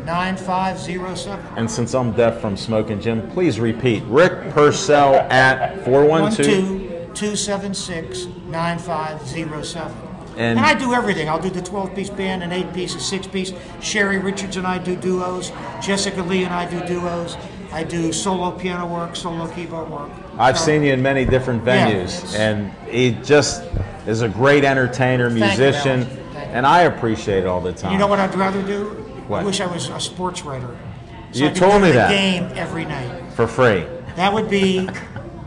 Speaker 4: 412-276-9507.
Speaker 1: And since I'm deaf from Smoking Jim, please repeat. Rick Purcell at 412.
Speaker 4: 276-9507.
Speaker 1: And-
Speaker 4: And I do everything. I'll do the 12-piece band, an 8-piece, a 6-piece. Sherry Richards and I do duos. Jessica Lee and I do duos. I do solo piano work, solo keyboard work.
Speaker 1: I've
Speaker 4: So-
Speaker 1: seen you in many different
Speaker 4: Yeah,
Speaker 1: venues,
Speaker 4: it's-
Speaker 1: and he just is a great entertainer,
Speaker 4: Thank you,
Speaker 1: musician,
Speaker 4: Alan. Thank you.
Speaker 1: and I appreciate it all the time.
Speaker 4: You know what I'd rather do?
Speaker 1: What?
Speaker 4: I wish I was a sports writer. So
Speaker 1: You
Speaker 4: I could
Speaker 1: told
Speaker 4: go to
Speaker 1: me
Speaker 4: the
Speaker 1: that.
Speaker 4: game every night.
Speaker 1: For free.
Speaker 4: That would be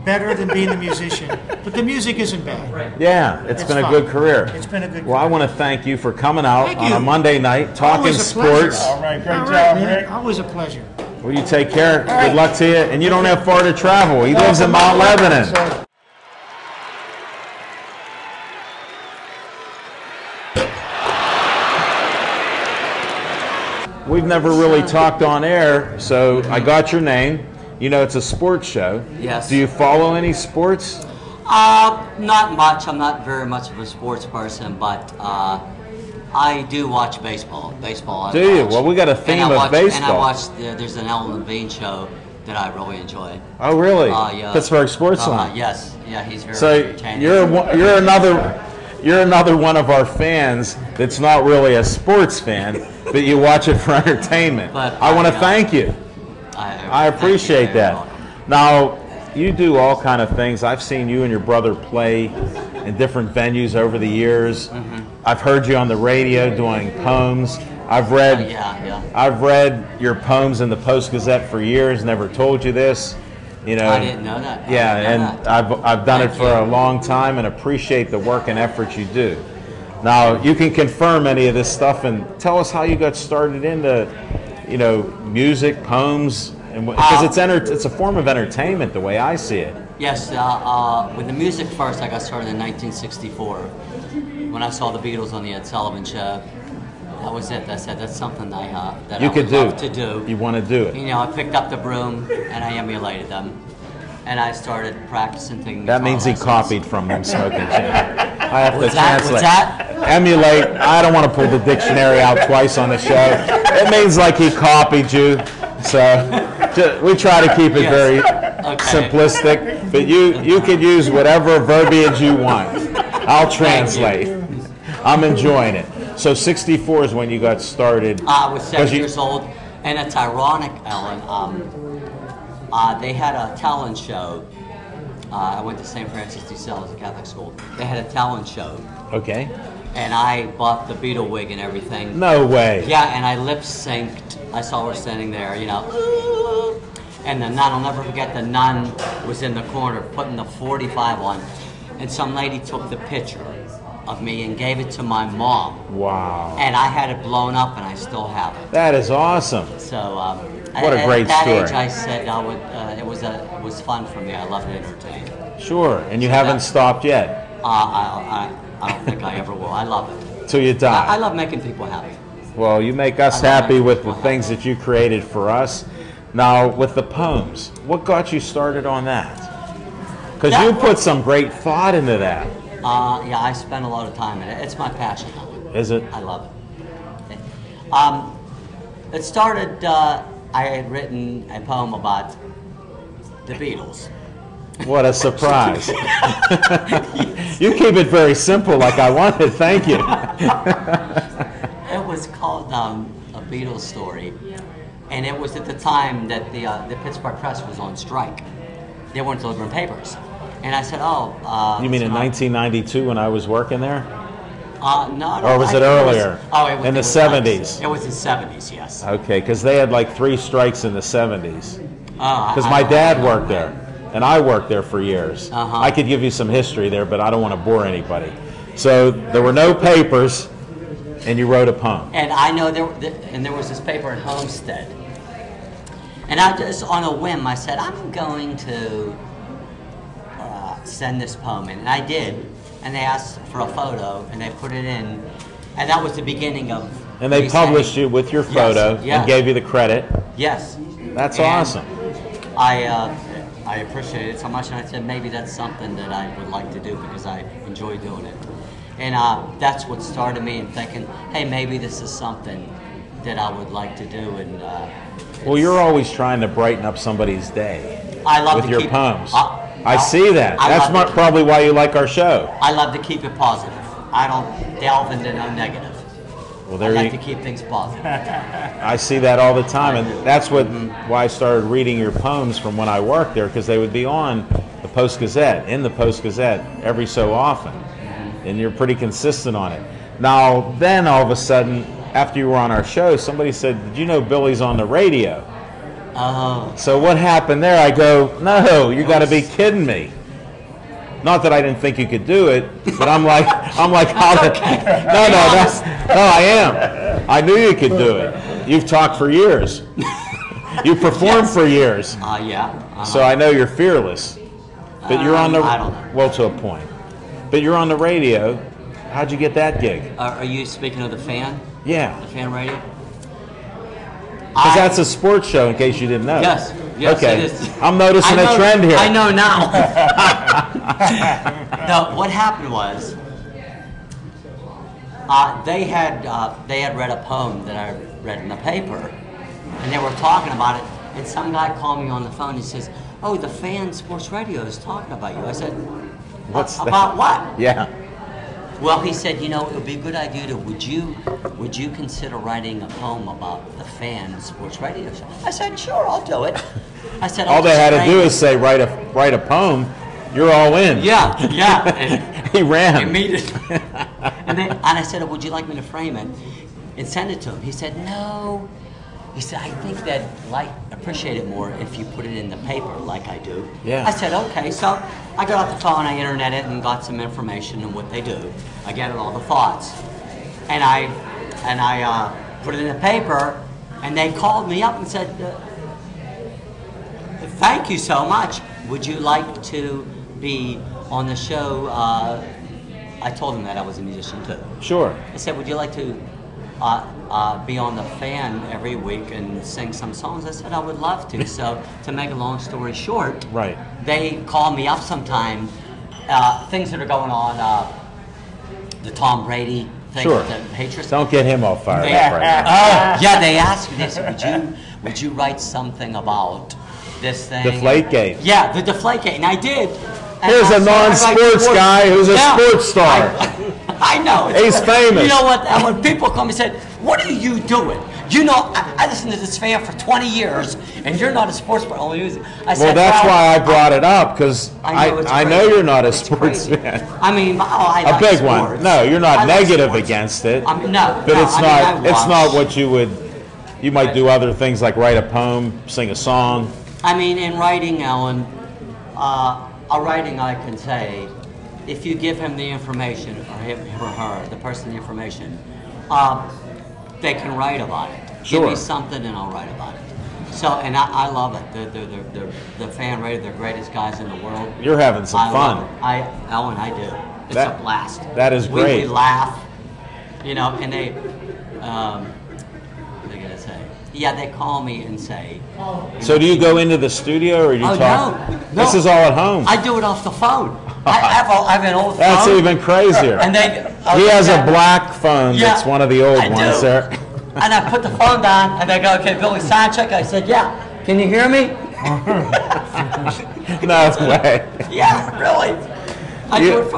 Speaker 4: better than being a musician. But the music isn't bad.
Speaker 1: Yeah, it's been a
Speaker 4: fun.
Speaker 1: good career.
Speaker 4: It's been a good
Speaker 1: Well, I
Speaker 4: career.
Speaker 1: want to thank you for coming out
Speaker 4: Thank
Speaker 1: on
Speaker 4: you.
Speaker 1: a Monday night, talking
Speaker 4: Always a pleasure.
Speaker 1: sports.
Speaker 2: All right, great
Speaker 4: All
Speaker 2: job,
Speaker 4: right, man.
Speaker 2: Rick.
Speaker 4: Always a pleasure.
Speaker 1: Well, you take care.
Speaker 4: right.
Speaker 1: Good luck to you. And you don't have far to travel. He lives in Mount Lebanon.
Speaker 2: Sir.
Speaker 1: We've never really talked on air, so I got your name. You know, it's a sports show.
Speaker 5: Yes.
Speaker 1: Do you follow any sports?
Speaker 5: Not much. I'm not very much of a sports person, but I do watch baseball. Baseball. I
Speaker 1: Do you?
Speaker 5: watch.
Speaker 1: Well, we got a
Speaker 5: And
Speaker 1: theme
Speaker 5: I
Speaker 1: of
Speaker 5: watch, And I
Speaker 1: baseball.
Speaker 5: watch. There's an Ellen Levine show that I really enjoy.
Speaker 1: Oh, really?
Speaker 5: Yeah.
Speaker 1: Pittsburgh Sports Line.
Speaker 5: Yes. Yeah, he's very
Speaker 1: So
Speaker 5: entertaining.
Speaker 1: you're another one of our fans that's not really a sports fan, but you watch it for entertainment.
Speaker 5: But
Speaker 1: I want to
Speaker 5: I,
Speaker 1: thank you. I
Speaker 5: thank you,
Speaker 1: appreciate
Speaker 5: you're
Speaker 1: that.
Speaker 5: welcome.
Speaker 1: Now, you do all kind of things. I've seen you and your brother play in different venues over the years.
Speaker 5: Mm-hmm.
Speaker 1: I've heard you on the radio doing poems. I've read
Speaker 5: Yeah.
Speaker 1: I've read your poems in the Post Gazette for years. Never told you this. You know.
Speaker 5: I didn't know that. I
Speaker 1: Yeah,
Speaker 5: didn't know
Speaker 1: and
Speaker 5: that.
Speaker 1: I've done it
Speaker 5: Thank
Speaker 1: for
Speaker 5: you.
Speaker 1: a long time and appreciate the work and effort you do. Now, you can confirm any of this stuff and tell us how you got started into, music, poems, and because it's a form of entertainment the way I see it.
Speaker 5: Yes, with the music first, I got started in 1964 when I saw the Beatles on the Ed Sullivan Show. That was it. I said that's something that
Speaker 1: You
Speaker 5: I
Speaker 1: could
Speaker 5: would
Speaker 1: do.
Speaker 5: love to do.
Speaker 1: You want to do it.
Speaker 5: You know, I picked up the broom and I emulated them, and I started practicing taking
Speaker 1: That
Speaker 5: guitar
Speaker 1: means he
Speaker 5: lessons.
Speaker 1: copied from them, Smoking Jim. I have
Speaker 5: What's
Speaker 1: to
Speaker 5: that?
Speaker 1: translate.
Speaker 5: What's that?
Speaker 1: Emulate. I don't want to pull the dictionary out twice on the show. It means like he copied you. So we try to keep it
Speaker 5: Yes.
Speaker 1: very
Speaker 5: Okay.
Speaker 1: simplistic, but you could use whatever verbiage you want. I'll translate. I'm enjoying it. So 64 is when you got started.
Speaker 5: I was 7
Speaker 1: 'Cause you-
Speaker 5: years old, and it's ironic, Ellen. They had a talent show. I went to St. Francis de Sales, a Catholic school. They had a talent show,
Speaker 1: Okay.
Speaker 5: and I bought the Beatle wig and everything.
Speaker 1: No way.
Speaker 5: Yeah, and I lip synced. I saw her standing there, ooh. And the nun, I'll never forget, the nun was in the corner putting the 45 on, and some lady took the picture of me and gave it to my mom.
Speaker 1: Wow.
Speaker 5: And I had it blown up, and I still have it.
Speaker 1: That is awesome.
Speaker 5: So,
Speaker 1: What a great
Speaker 5: at that
Speaker 1: story.
Speaker 5: age, I said it was fun for me. I loved to entertain.
Speaker 1: Sure. And you
Speaker 5: So
Speaker 1: haven't
Speaker 5: that-
Speaker 1: stopped yet.
Speaker 5: I don't think I ever will. I love it.
Speaker 1: Till you die.
Speaker 5: I love making people happy.
Speaker 1: Well, you make us
Speaker 5: I love
Speaker 1: happy
Speaker 5: making
Speaker 1: with the
Speaker 5: people
Speaker 1: things that you created for us. Now, with the poems, what got you started on that? Because you put some great thought into that.
Speaker 5: Yeah, I spend a lot of time in it. It's my passion.
Speaker 1: Is it?
Speaker 5: I love it. It started, I had written a poem about the Beatles.
Speaker 1: What a surprise. You keep it very simple like I wanted. Thank you.
Speaker 5: It was called A Beatles Story. And it was at the time that the Pittsburgh Press was on strike. They weren't delivering papers. And I said,
Speaker 1: you mean in 1992 when I was working there?
Speaker 5: No.
Speaker 1: Or was it earlier? In the 70s?
Speaker 5: It was the 70s, yes.
Speaker 1: Okay, because they had like 3 strikes in the 70s. Because my
Speaker 5: I
Speaker 1: dad
Speaker 5: don't
Speaker 1: worked
Speaker 5: know.
Speaker 1: there, and I worked there for years. I could give you some history there, but I don't want to bore anybody. So there were no papers, and you wrote a poem.
Speaker 5: And I know there was this paper in Homestead. And I just, on a whim, I said, I'm going to send this poem in. And I did. And they asked for a photo, and they put it in. And that was the beginning of...
Speaker 1: And they
Speaker 5: me
Speaker 1: published
Speaker 5: saying,
Speaker 1: you with your photo
Speaker 5: yes.
Speaker 1: and gave you the credit.
Speaker 5: Yes.
Speaker 1: That's
Speaker 5: And
Speaker 1: awesome.
Speaker 5: I appreciate it so much, and I said maybe that's something that I would like to do because I enjoy doing it. And that's what started me in thinking, hey, maybe this is something that I would like to do. And
Speaker 1: Well, you're always trying to brighten up somebody's day
Speaker 5: I love
Speaker 1: with
Speaker 5: to
Speaker 1: your
Speaker 5: keep,
Speaker 1: poems. I see that.
Speaker 5: I
Speaker 1: That's
Speaker 5: love to-
Speaker 1: probably why you like our show.
Speaker 5: I love to keep it positive. I don't delve into no negative.
Speaker 1: Well,
Speaker 5: I
Speaker 1: there
Speaker 5: like
Speaker 1: you,
Speaker 5: to keep things positive.
Speaker 1: I see that all the time, and that's why I started reading your poems from when I worked there, because they would be on the Post-Gazette, in the Post-Gazette, every so often, and you're pretty consistent on it. Now, then all of a sudden, after you were on our show, somebody said, "Did you know Billy's on the radio?"
Speaker 5: Oh,
Speaker 1: So what happened there? I go, "No, you got to be kidding me." Not that I didn't think you could do it, but I'm like, how no, I am. I knew you could do it. You've talked for years. You've performed for years.
Speaker 5: yeah.
Speaker 1: So I know you're fearless. But you're on the,
Speaker 5: I don't know.
Speaker 1: well, to a point. But you're on the radio. How'd you get that gig?
Speaker 5: Are you speaking of the fan?
Speaker 1: Yeah,
Speaker 5: The fan radio?
Speaker 1: because that's a sports show, in case you didn't know.
Speaker 5: Yes,
Speaker 1: Okay,
Speaker 5: it is.
Speaker 1: I'm noticing
Speaker 5: I know-
Speaker 1: a trend here.
Speaker 5: I know now. No, what happened was they had read a poem that I read in the paper, and they were talking about it. And some guy called me on the phone. He says, "Oh, the fan sports radio is talking about you." I said,
Speaker 1: What's that?
Speaker 5: about what?"
Speaker 1: Yeah.
Speaker 5: Well, he said, "You know, it would be a good idea to would you consider writing a poem about the fan sports radio show?" I said, "Sure, I'll do it." I said,
Speaker 1: All they had to do is say, write a poem. You're all in.
Speaker 5: Yeah. And
Speaker 1: He ran.
Speaker 5: immediately. And I said, "Would you like me to frame it and send it to him?" He said, "No." He said, "I think they'd appreciate it more if you put it in the paper like I do."
Speaker 1: Yeah.
Speaker 5: I said, "Okay." So I got off the phone, I internet it, and got some information on what they do. I gathered all the thoughts, and I put it in the paper, and they called me up and said, "Thank you so much. Would you like to be on the show?" I told them that I was a musician too.
Speaker 1: Sure.
Speaker 5: I said, "Would you like to be on the fan every week and sing some songs?" I said, "I would love to." So to make a long story short,
Speaker 1: Right.
Speaker 5: they call me up sometime. Things that are going on, the Tom Brady thing,
Speaker 1: Sure.
Speaker 5: the Patriots.
Speaker 1: Don't get him all fired
Speaker 5: They-
Speaker 1: up right now.
Speaker 5: Yeah, they asked me. They said, "Would you write something about this thing?"
Speaker 1: Deflategate.
Speaker 5: Yeah, the Deflategate, and I did. And
Speaker 1: Here's a
Speaker 5: I write
Speaker 1: non-sports
Speaker 5: sports-
Speaker 1: guy who's a
Speaker 5: Yeah.
Speaker 1: sports star.
Speaker 5: I know.
Speaker 1: He's famous.
Speaker 5: You know what? And when people come and said, "What are you doing?" You know, I listened to this fan for 20 years, and you're not a sports person. I said,
Speaker 1: Well, that's why I brought it up, because
Speaker 5: I know it's
Speaker 1: I know
Speaker 5: crazy.
Speaker 1: you're not a
Speaker 5: It's
Speaker 1: sports
Speaker 5: crazy.
Speaker 1: fan.
Speaker 5: I mean, I
Speaker 1: A
Speaker 5: like
Speaker 1: big
Speaker 5: sports.
Speaker 1: one. No, you're
Speaker 5: I
Speaker 1: not
Speaker 5: like
Speaker 1: negative
Speaker 5: sports.
Speaker 1: against it.
Speaker 5: I mean, no,
Speaker 1: But
Speaker 5: no,
Speaker 1: it's
Speaker 5: I mean,
Speaker 1: not.
Speaker 5: I
Speaker 1: It's not
Speaker 5: watch.
Speaker 1: what you would. You might do other things like write a poem, sing a song.
Speaker 5: I mean, in writing, Alan, a writing, I can say, if you give him the information, or him or her, the person the information, they can write about it. Give
Speaker 1: Sure.
Speaker 5: me something and I'll write about it. So, and I love it. The fan radio, they're the greatest guys in the world.
Speaker 1: You're having some
Speaker 5: I
Speaker 1: fun.
Speaker 5: love it. Alan, I do. It's a blast.
Speaker 1: That is great.
Speaker 5: We laugh, you know, and they, what are they gonna say? Yeah, they call me and say.
Speaker 1: So do you go into the studio or do you talk?
Speaker 5: No.
Speaker 1: This is all at home.
Speaker 5: I do it off the phone. I have an old phone.
Speaker 1: That's even crazier.
Speaker 5: And
Speaker 1: he has a black phone that's one of the old ones there.
Speaker 5: And I put the phone down and they go, okay, Billy, sound check. I said, yeah. Can you hear me?
Speaker 1: No way.
Speaker 5: Yeah, really.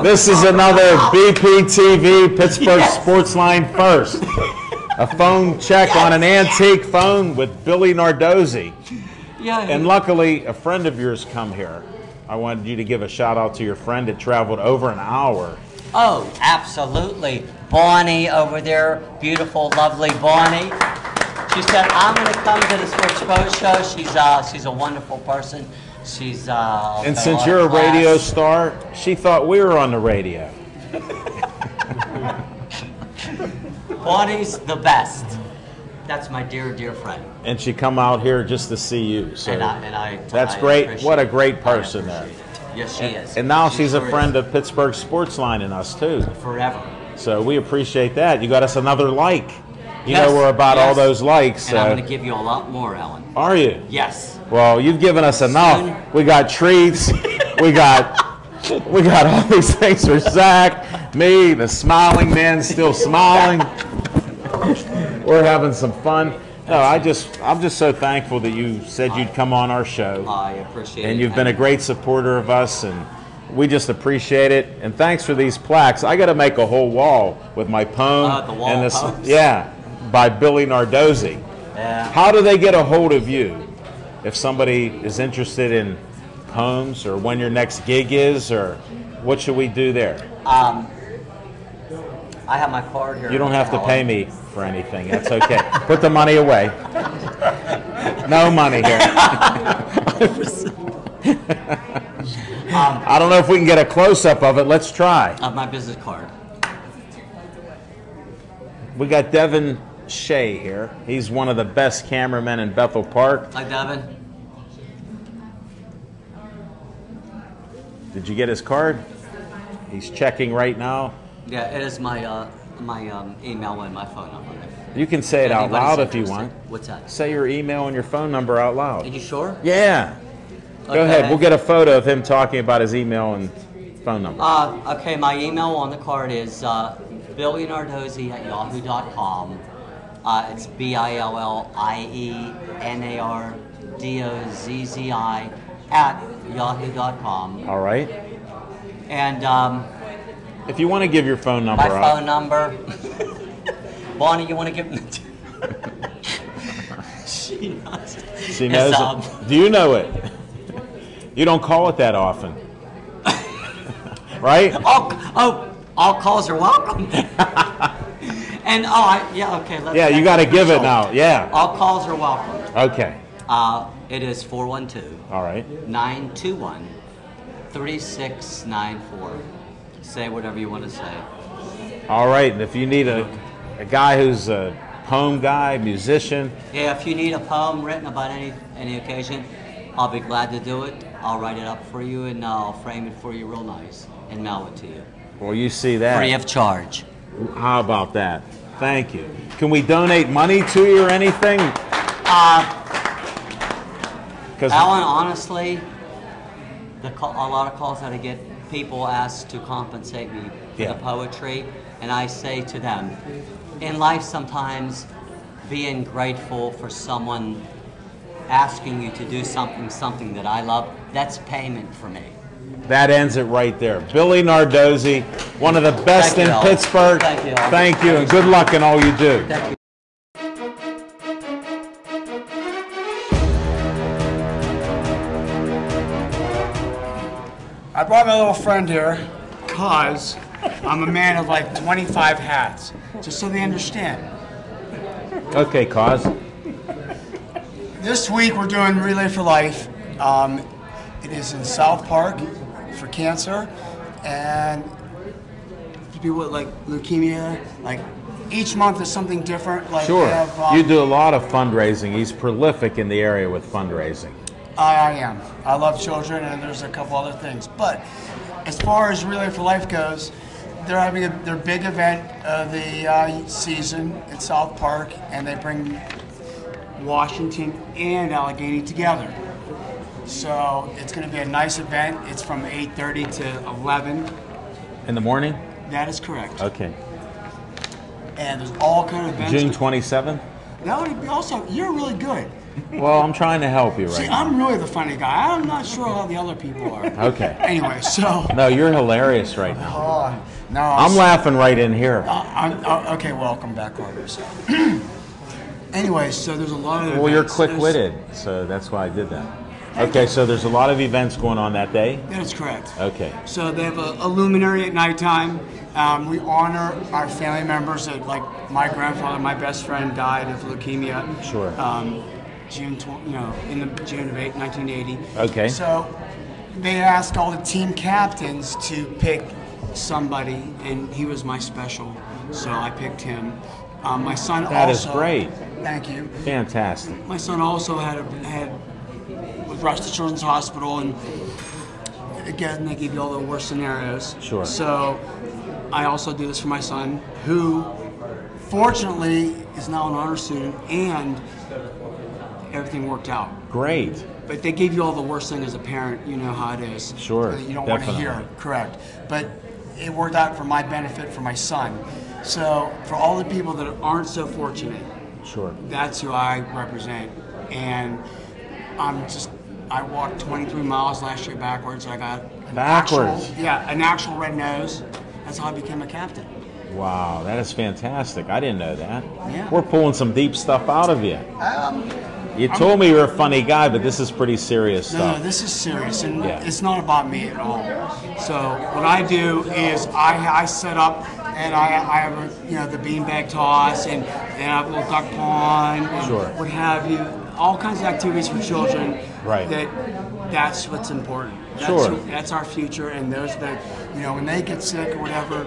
Speaker 1: This is another BPTV Pittsburgh Sports Line first. A phone check on an antique phone with Billy Nardozzi.
Speaker 5: Yeah.
Speaker 1: And luckily, a friend of yours come here. I wanted you to give a shout out to your friend that traveled over an hour.
Speaker 5: Oh, absolutely. Bonnie over there, beautiful, lovely Bonnie. She said, I'm going to come to the Sports Exposed show. She's a wonderful person. She's
Speaker 1: and since you're a radio star, she thought we were on the radio.
Speaker 5: Bonnie's the best. That's my dear, dear friend.
Speaker 1: And she come out here just to see you. So that's
Speaker 5: I
Speaker 1: great. What a great person there.
Speaker 5: Yes, she is.
Speaker 1: And now she's a friend of Pittsburgh Sports Line and us too.
Speaker 5: Forever.
Speaker 1: So we appreciate that. You got us another like. You know we're about all those likes.
Speaker 5: And I'm going to give you a lot more, Alan.
Speaker 1: Are you?
Speaker 5: Yes.
Speaker 1: Well, you've given us enough. We got treats. we got all these things for Zach, me, the smiling man still smiling. We're having some fun. No, I'm just so thankful that you said you'd come on our show.
Speaker 5: I appreciate it.
Speaker 1: And you've been a great supporter of us, and we just appreciate it. And thanks for these plaques. I got to make a whole wall with my poem
Speaker 5: the wall
Speaker 1: and this,
Speaker 5: poems.
Speaker 1: by Billy Nardozzi.
Speaker 5: Yeah.
Speaker 1: How do they get a hold of you if somebody is interested in poems, or when your next gig is, or what should we do there?
Speaker 5: I have my card here.
Speaker 1: You don't have to pay me for anything. That's okay. Put the money away. No money here. I don't know if we can get a close-up of it. Let's try.
Speaker 5: Of my business card.
Speaker 1: We got Devin Shea here. He's one of the best cameramen in Bethel Park.
Speaker 5: Hi, Devin.
Speaker 1: Did you get his card? He's checking right now.
Speaker 5: Yeah, it is my email and my phone number.
Speaker 1: You can say it out loud if you want.
Speaker 5: What's that?
Speaker 1: Say your email and your phone number out loud.
Speaker 5: Are you sure?
Speaker 1: Yeah.
Speaker 5: Okay.
Speaker 1: Go ahead. We'll get a photo of him talking about his email and phone number.
Speaker 5: Okay, my email on the card is billynardozzi@yahoo.com. It's BILLIENARDOZZI@yahoo.com.
Speaker 1: All right.
Speaker 5: And
Speaker 1: if you want to give your phone number
Speaker 5: my
Speaker 1: out.
Speaker 5: phone number. Bonnie, you want to give me? She knows.
Speaker 1: She knows it. Do you know it? You don't call it that often. Right?
Speaker 5: All calls are welcome. And okay.
Speaker 1: You got to give it now. Yeah.
Speaker 5: All calls are welcome.
Speaker 1: Okay.
Speaker 5: It is 412.
Speaker 1: All right.
Speaker 5: 921-3694. Say whatever you want to say.
Speaker 1: All right. And if you need a guy who's a poem guy, musician.
Speaker 5: Yeah, if you need a poem written about any occasion, I'll be glad to do it. I'll write it up for you and I'll frame it for you real nice and mail it to you.
Speaker 1: Well, you see that.
Speaker 5: Free of charge.
Speaker 1: How about that? Thank you. Can we donate money to you or anything?
Speaker 5: Alan, honestly, a lot of calls that I get, people ask to compensate me for the poetry, and I say to them, in life sometimes being grateful for someone asking you to do something that I love, that's payment for me.
Speaker 1: That ends it right there. Billy Nardozzi, one of the best in Pittsburgh.
Speaker 5: Thank you.
Speaker 1: Thank you, and good luck in all you do.
Speaker 5: Thank you.
Speaker 6: I brought my little friend here because I'm a man of like 25 hats, just so they understand.
Speaker 1: Okay, Cause.
Speaker 6: This week we're doing Relay for Life. It is in South Park for cancer, and people with like leukemia, like each month is something different. Like
Speaker 1: Sure.
Speaker 6: we have,
Speaker 1: You do a lot of fundraising. He's prolific in the area with fundraising.
Speaker 6: I am. I love children, and there's a couple other things. But as far as Relay for Life goes, they're having their big event of the season at South Park, and they bring Washington and Allegheny together. So it's going to be a nice event. It's from 8:30 to 11.
Speaker 1: In the morning?
Speaker 6: That is correct.
Speaker 1: Okay.
Speaker 6: And there's all kind of events.
Speaker 1: June 27th?
Speaker 6: That would be also, you're really good.
Speaker 1: Well, I'm trying to help you
Speaker 6: See,
Speaker 1: right now.
Speaker 6: I'm really the funny guy. I'm not sure how the other people are.
Speaker 1: Okay.
Speaker 6: Anyway, so.
Speaker 1: No, you're hilarious right now.
Speaker 6: Oh, no.
Speaker 1: I'm laughing right in here.
Speaker 6: Okay, welcome back, Carlos. Anyway, so there's a lot of
Speaker 1: Well, you're
Speaker 6: events.
Speaker 1: quick-witted, so that's why I did that. Okay, so there's a lot of events going on that day?
Speaker 6: That is correct.
Speaker 1: Okay.
Speaker 6: So they have a luminary at nighttime. We honor our family members. That, like my grandfather, my best friend, died of leukemia.
Speaker 1: Sure.
Speaker 6: June, in the June of 1980.
Speaker 1: Okay.
Speaker 6: So they asked all the team captains to pick somebody, and he was my special, so I picked him. My son
Speaker 1: That is
Speaker 6: also.
Speaker 1: great.
Speaker 6: Thank you.
Speaker 1: Fantastic.
Speaker 6: My son also was rushed to Children's Hospital, and again, they give you all the worst scenarios.
Speaker 1: Sure.
Speaker 6: So I also do this for my son, who fortunately is now an honor student, and everything worked out.
Speaker 1: Great.
Speaker 6: But they give you all the worst thing as a parent. You know how it is.
Speaker 1: Sure,
Speaker 6: You don't want to
Speaker 1: definitely.
Speaker 6: hear. Correct. But it worked out for my benefit, for my son. So for all the people that aren't so fortunate,
Speaker 1: Sure.
Speaker 6: that's who I represent. And I walked 23 miles last year backwards. I got an
Speaker 1: Backwards?
Speaker 6: an actual red nose. That's how I became a captain.
Speaker 1: Wow, that is fantastic. I didn't know that.
Speaker 6: Yeah.
Speaker 1: We're pulling some deep stuff out of you. You told me you're a funny guy, but this is pretty serious
Speaker 6: No,
Speaker 1: stuff.
Speaker 6: this is serious, and
Speaker 1: Yeah.
Speaker 6: it's not about me at all. So what I do is I set up, and I have the beanbag toss, and I have a little duck pond, and
Speaker 1: Sure.
Speaker 6: what have you, all kinds of activities for children.
Speaker 1: Right.
Speaker 6: That's what's important.
Speaker 1: Sure.
Speaker 6: That's our future, and those that when they get sick or whatever,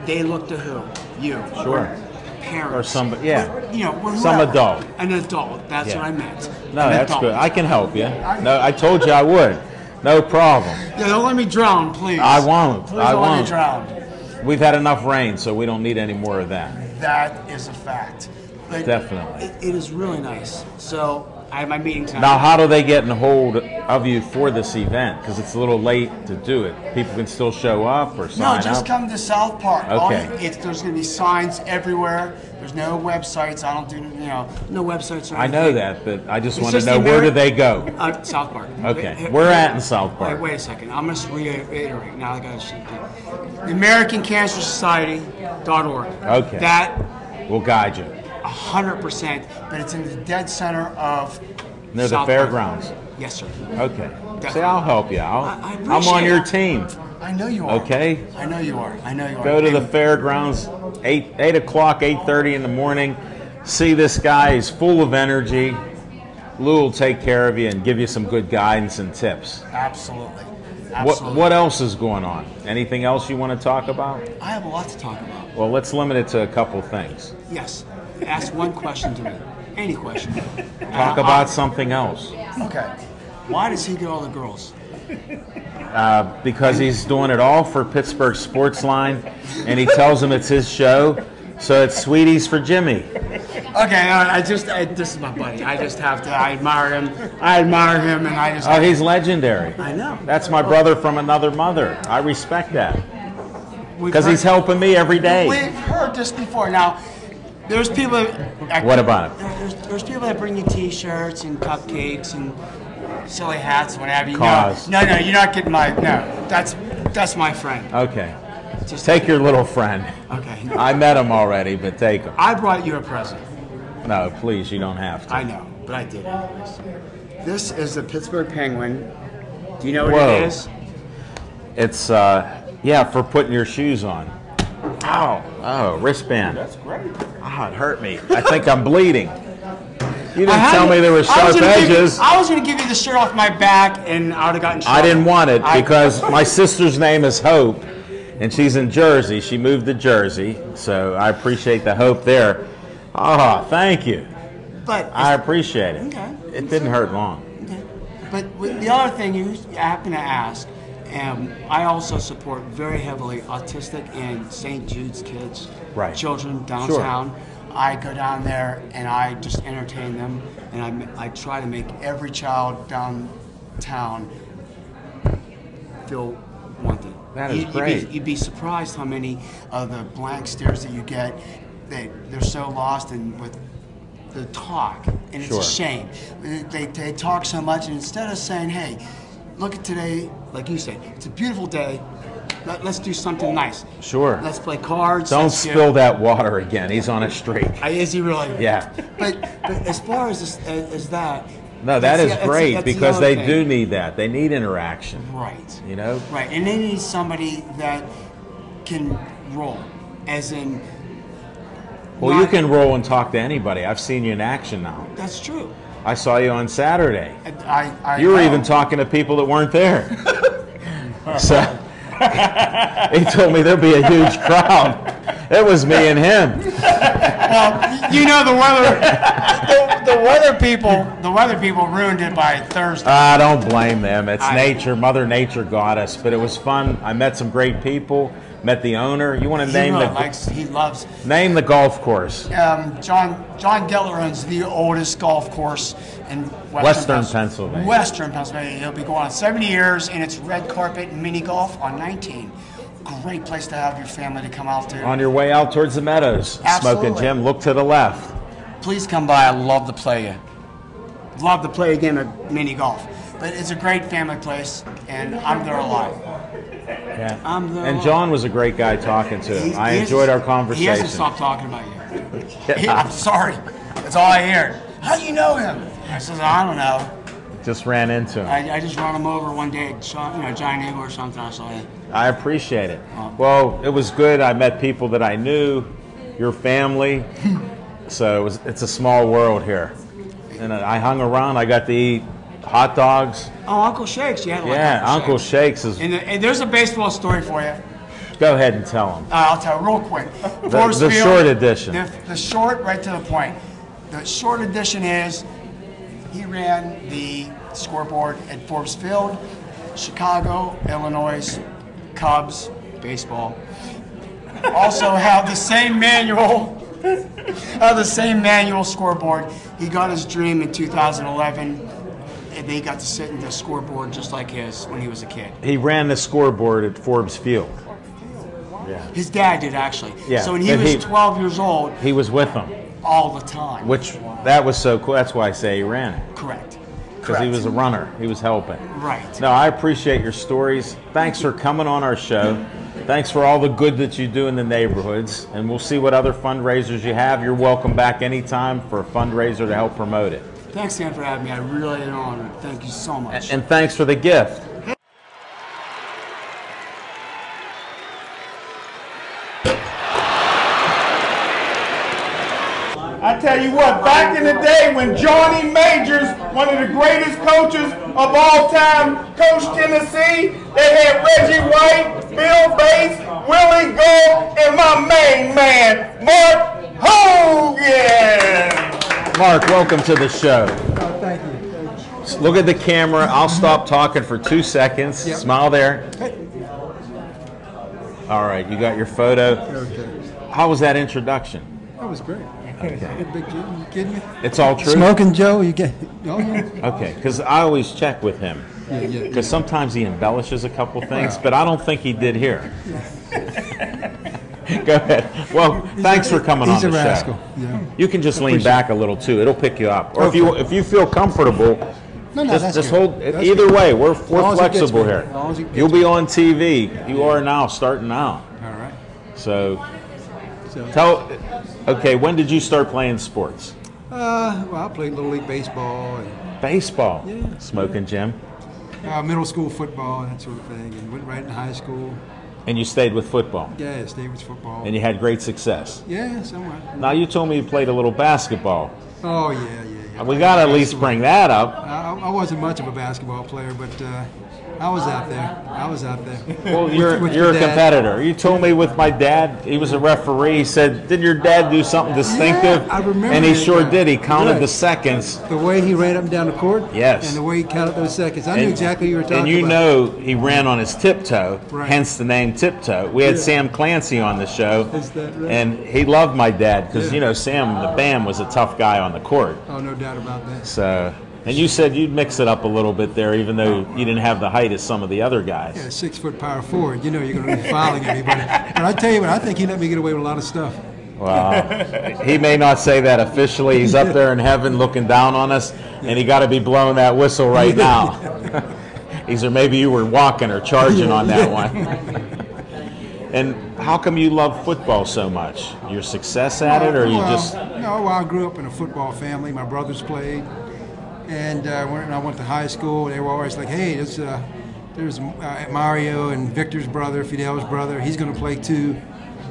Speaker 6: they look to who? You.
Speaker 1: Sure.
Speaker 6: Parents.
Speaker 1: Or somebody, yeah.
Speaker 6: Whoever.
Speaker 1: Some adult.
Speaker 6: An adult. That's
Speaker 1: Yeah.
Speaker 6: what I meant.
Speaker 1: No,
Speaker 6: An
Speaker 1: that's
Speaker 6: adult.
Speaker 1: good. I can help you. No, I told you I would. No problem.
Speaker 6: Yeah, don't let me drown, please.
Speaker 1: I won't.
Speaker 6: Please
Speaker 1: I
Speaker 6: don't let me
Speaker 1: won't.
Speaker 6: drown.
Speaker 1: We've had enough rain, so we don't need any more of that.
Speaker 6: That is a fact. But
Speaker 1: Definitely.
Speaker 6: It is really nice. So I have my meeting tonight.
Speaker 1: Now, how do they get in hold of you for this event? Because it's a little late to do it. People can still show up or sign
Speaker 6: No, just
Speaker 1: up.
Speaker 6: come to South Park.
Speaker 1: Okay.
Speaker 6: There's going to be signs everywhere. There's no websites. I don't do, no websites or
Speaker 1: I know
Speaker 6: anything.
Speaker 1: that, but I just
Speaker 6: It's
Speaker 1: want to
Speaker 6: just
Speaker 1: know
Speaker 6: the
Speaker 1: where do
Speaker 6: Ameri-
Speaker 1: they go?
Speaker 6: South Park.
Speaker 1: Okay. We're at in South Park.
Speaker 6: Wait a second. I'm going to reiterate. Now I got to shoot you. The American Cancer Society.org.
Speaker 1: Okay.
Speaker 6: That
Speaker 1: We'll guide you.
Speaker 6: 100%, but it's in the dead center of
Speaker 1: Near the
Speaker 6: South Park.
Speaker 1: fairgrounds.
Speaker 6: Yes, sir.
Speaker 1: Okay. See,
Speaker 6: Definitely.
Speaker 1: I'll help you.
Speaker 6: I
Speaker 1: I'm on
Speaker 6: appreciate
Speaker 1: your
Speaker 6: it.
Speaker 1: team.
Speaker 6: I know you are.
Speaker 1: Okay.
Speaker 6: I know you are. I know you are.
Speaker 1: Go to the fairgrounds, 8 o'clock, 8:30 in the morning. See this guy. He's full of energy. Lou will take care of you and give you some good guidance and tips.
Speaker 6: Absolutely.
Speaker 1: What
Speaker 6: Absolutely.
Speaker 1: What else is going on? Anything else you want to talk about?
Speaker 6: I have a lot to talk about.
Speaker 1: Well, let's limit it to a couple things.
Speaker 6: Yes. Ask one question to me. Any question.
Speaker 1: Talk about something else.
Speaker 6: Okay. Why does he get all the girls?
Speaker 1: Because he's doing it all for Pittsburgh Sportsline, and he tells them it's his show, so it's Sweeties for Jimmy.
Speaker 6: Okay, this is my buddy. I just have to. I admire him, and I just.
Speaker 1: Oh, he's legendary.
Speaker 6: I know.
Speaker 1: That's my brother from another mother. I respect that
Speaker 6: We've
Speaker 1: because he's
Speaker 6: heard-
Speaker 1: helping me every day.
Speaker 6: We've heard this before. Now, there's people.
Speaker 1: What about it?
Speaker 6: There's people that bring you T-shirts and cupcakes and silly hats, whatever.
Speaker 1: Cause.
Speaker 6: No, you're not getting my. No, that's my friend.
Speaker 1: Okay.
Speaker 6: Just
Speaker 1: Take your little friend.
Speaker 6: Okay.
Speaker 1: I met him already, but take him.
Speaker 6: I brought you a present.
Speaker 1: No, please, you don't have to.
Speaker 6: I know, but I did anyways. This is the Pittsburgh Penguin. Do you know what
Speaker 1: Whoa.
Speaker 6: it is?
Speaker 1: It's, yeah, for putting your shoes on. Ow. Oh, wristband. That's great. Oh, it hurt me. I think I'm bleeding. You didn't tell me there were sharp edges.
Speaker 6: I was going to give you the shirt off my back, and I would have gotten.
Speaker 1: I didn't want it
Speaker 6: I-
Speaker 1: because my sister's name is Hope, and she's in Jersey. She moved to Jersey, so I appreciate the hope there. Oh, thank you.
Speaker 6: But
Speaker 1: I appreciate it.
Speaker 6: Okay.
Speaker 1: It didn't hurt long.
Speaker 6: But the other thing you happen to ask, And I also support very heavily autistic and St. Jude's kids,
Speaker 1: Right.
Speaker 6: children downtown. I go down there and I just entertain them, and I try to make every child downtown feel wanted.
Speaker 1: That is
Speaker 6: You'd
Speaker 1: great.
Speaker 6: You'd be surprised how many of the blank stares that you get. They're so lost in with the talk, and it's
Speaker 1: Sure.
Speaker 6: a shame. They talk so much, and instead of saying, "Hey, look at today," like you said, it's a beautiful day. Let's do something nice.
Speaker 1: Sure.
Speaker 6: Let's play cards.
Speaker 1: Don't
Speaker 6: let's
Speaker 1: spill that water again. He's on a streak.
Speaker 6: Is he really?
Speaker 1: Yeah.
Speaker 6: But as far as that.
Speaker 1: No, that
Speaker 6: that's
Speaker 1: is
Speaker 6: the-
Speaker 1: great
Speaker 6: that's the
Speaker 1: because
Speaker 6: other
Speaker 1: they
Speaker 6: thing.
Speaker 1: do need that. They need interaction.
Speaker 6: Right.
Speaker 1: You know?
Speaker 6: Right, and they need somebody that can roll, as in.
Speaker 1: Well, you
Speaker 6: not-
Speaker 1: can roll and talk to anybody. I've seen you in action now.
Speaker 6: That's true.
Speaker 1: I saw you on Saturday.
Speaker 6: I
Speaker 1: You were
Speaker 6: know.
Speaker 1: even talking to people that weren't there. So he told me there'd be a huge crowd. It was me and him.
Speaker 6: Well, you know the weather. The weather people ruined it by Thursday.
Speaker 1: I don't blame them. It's
Speaker 6: I-
Speaker 1: nature. Mother Nature got us. But it was fun. I met some great people. Met the owner. You want to
Speaker 6: He loves.
Speaker 1: name the golf course?
Speaker 6: John Geller owns the oldest golf course in
Speaker 1: Western Pennsylvania.
Speaker 6: Western Pennsylvania. He'll be going on 70 years, and it's red carpet and mini golf on 19. Great place to have your family to come out to.
Speaker 1: On your way out towards the meadows,
Speaker 6: Absolutely.
Speaker 1: Smoking Jim, look to the left.
Speaker 6: Please come by. I love to play you. Love to play a game of mini golf. But it's a great family place, and I'm there a lot.
Speaker 1: Yeah.
Speaker 6: I'm there
Speaker 1: And
Speaker 6: a lot.
Speaker 1: John was a great guy talking to.
Speaker 6: He-
Speaker 1: I
Speaker 6: he
Speaker 1: enjoyed our
Speaker 6: hasn't-
Speaker 1: conversation.
Speaker 6: He hasn't stopped talking about you. I'm sorry. That's all I hear. How do you know him? I says, I don't know.
Speaker 1: Just ran into him.
Speaker 6: I just run him over one day at Giant Eagle or something. I saw him.
Speaker 1: I appreciate it. Well, it was good. I met people that I knew, your family. So it's a small world here. And I hung around. I got to eat hot dogs.
Speaker 6: Oh, Uncle Shakes. Yeah,
Speaker 1: Yeah, Uncle Shakes is.
Speaker 6: And there's a baseball story for you.
Speaker 1: Go ahead and tell them.
Speaker 6: I'll tell you real quick.
Speaker 1: The short edition.
Speaker 6: The short, right to the point. The short edition is he ran the scoreboard at Forbes Field, Chicago, Illinois, Cubs, baseball. Also have the same manual. Scoreboard. He got his dream in 2011, and they got to sit in the scoreboard just like his when he was a kid.
Speaker 1: He ran the scoreboard at Forbes Field.
Speaker 6: His dad did, actually.
Speaker 1: Yeah,
Speaker 6: So when he
Speaker 1: and
Speaker 6: was
Speaker 1: he-
Speaker 6: 12 years old,
Speaker 1: He was with them,
Speaker 6: all the time.
Speaker 1: which that was so cool. That's why I say he ran it.
Speaker 6: Correct.
Speaker 1: Because he was a runner. He was helping.
Speaker 6: Right.
Speaker 1: No, I appreciate your stories. Thanks for coming on our show. Thanks for all the good that you do in the neighborhoods. And we'll see what other fundraisers you have. You're welcome back anytime for a fundraiser to help promote it.
Speaker 6: Thanks, Dan, for having me. I really am honored. Thank you so much.
Speaker 1: And thanks for the gift.
Speaker 2: I tell you what, back in the day when Johnny Majors, one of the greatest coaches of all time, coached Tennessee, they had Reggie White, Bill Bates, Willie Gold, and my main man, Mark Hogan.
Speaker 1: Mark, welcome to the show.
Speaker 7: Thank you.
Speaker 1: Look at the camera. I'll stop talking for 2 seconds. Smile there. All right, you got your photo.
Speaker 7: Okay.
Speaker 1: How was that introduction?
Speaker 7: That was great. Big Joe, you kidding me?
Speaker 1: It's all true?
Speaker 7: Smoking Joe, you get. Oh yeah.
Speaker 1: Okay, because I always check with him.
Speaker 7: Yeah.
Speaker 1: Because sometimes he embellishes a couple things, but I don't think he did here. Go ahead. Well, thanks for coming on
Speaker 7: He's
Speaker 1: the
Speaker 7: a rascal.
Speaker 1: show.
Speaker 7: Yeah.
Speaker 1: You can just lean
Speaker 7: Appreciate
Speaker 1: back a little too. It'll pick you up. Or
Speaker 7: Okay.
Speaker 1: if you feel comfortable,
Speaker 7: No,
Speaker 1: just
Speaker 7: that's good.
Speaker 1: hold.
Speaker 7: That's
Speaker 1: Either
Speaker 7: good.
Speaker 1: way, we're
Speaker 7: long as it gets
Speaker 1: flexible
Speaker 7: me.
Speaker 1: here.
Speaker 7: As long as it gets
Speaker 1: You'll be
Speaker 7: me.
Speaker 1: on TV. You are now, starting out.
Speaker 7: All right.
Speaker 1: So
Speaker 7: So,
Speaker 1: okay, when did you start playing sports?
Speaker 7: well, I played Little League baseball and
Speaker 1: Baseball.
Speaker 7: Yeah.
Speaker 1: Smoking Jim.
Speaker 7: middle school football and that sort of thing, and went right into high school.
Speaker 1: And you stayed with football.
Speaker 7: Yeah, stayed with football.
Speaker 1: And you had great success.
Speaker 7: Yeah, somewhat.
Speaker 1: Now you told me you played a little basketball.
Speaker 7: Oh yeah.
Speaker 1: We got to at least bring that up.
Speaker 7: I wasn't much of a basketball player, but I was out there. I was out there.
Speaker 1: Well, you're
Speaker 7: with
Speaker 1: a
Speaker 7: your dad.
Speaker 1: competitor. You told me with my dad, he was a referee. He said, "Did your dad do something distinctive?"
Speaker 7: Yeah, I remember
Speaker 1: And he
Speaker 7: that
Speaker 1: sure
Speaker 7: guy.
Speaker 1: did. He counted
Speaker 7: Right.
Speaker 1: the seconds.
Speaker 7: The way he ran up and down the court.
Speaker 1: Yes.
Speaker 7: And the way he counted those seconds. I knew exactly what you were talking
Speaker 1: And you
Speaker 7: about.
Speaker 1: know he ran on his tiptoe,
Speaker 7: Right.
Speaker 1: hence the name Tiptoe. We had
Speaker 7: Yeah.
Speaker 1: Sam Clancy on the show,
Speaker 7: Is that right?
Speaker 1: and he loved my dad because,
Speaker 7: Yeah.
Speaker 1: you know, Sam, the Bam, was a tough guy on the court.
Speaker 7: Oh, no doubt about that.
Speaker 1: So, and you said you'd mix it up a little bit there, even though you didn't have the height as some of the other guys.
Speaker 7: Yeah, 6-foot power forward. You know you're going to be fouling everybody. But I tell you what, I think he let me get away with a lot of stuff.
Speaker 1: Well, he may not say that officially. He's up there in heaven looking down on us, and he got to be blowing that whistle right now. Either maybe you were walking or charging on that one. And how come you love football so much? Your success at it, or you
Speaker 7: Well,
Speaker 1: just...
Speaker 7: No, well, I grew up in a football family. My brothers played. And when I went to high school, they were always like, hey, there's Mario and Victor's brother, Fidel's brother. He's going to play too.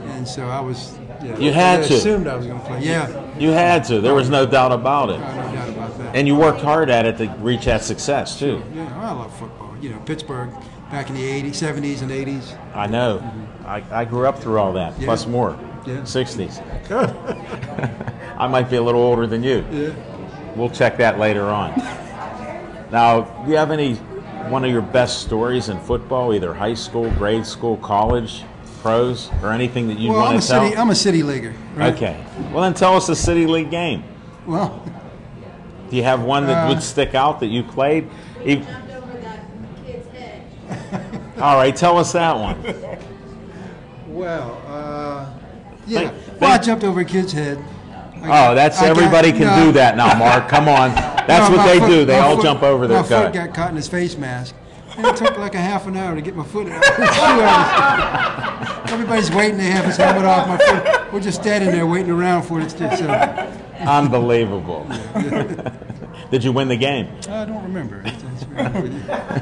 Speaker 7: And so I was... Yeah,
Speaker 1: You had
Speaker 7: I
Speaker 1: to.
Speaker 7: assumed I was going to play. Yeah,
Speaker 1: You had to. There was no doubt about it.
Speaker 7: no doubt about that.
Speaker 1: And you worked hard at it to reach that success, too.
Speaker 7: Yeah, I love football. You know, Pittsburgh back in the 80s, 70s and 80s.
Speaker 1: I know. I grew up through all that,
Speaker 7: Yeah.
Speaker 1: plus more.
Speaker 7: Yeah.
Speaker 1: 60s. I might be a little older than you.
Speaker 7: Yeah.
Speaker 1: We'll check that later on. Now, do you have one of your best stories in football, either high school, grade school, college, pros, or anything that you
Speaker 7: Well,
Speaker 1: want to tell?
Speaker 7: I'm a city leaguer. Right?
Speaker 1: Okay. Well, then tell us a City League game.
Speaker 7: Well,
Speaker 1: Do you have one that would stick out that you played? All right, tell us that one.
Speaker 7: well, yeah.
Speaker 1: Think-
Speaker 7: Well, I
Speaker 1: think-
Speaker 7: jumped over a kid's head.
Speaker 1: Oh, everybody can do that now, Mark. Come on. That's what they do. They all jump over their
Speaker 7: My foot
Speaker 1: guy.
Speaker 7: got caught in his face mask. And it took like a half an hour to get my foot out. 2 hours. Everybody's waiting to have his helmet off my foot. We're just standing there waiting around for it to so
Speaker 1: Unbelievable. Did you win the game?
Speaker 7: I don't remember.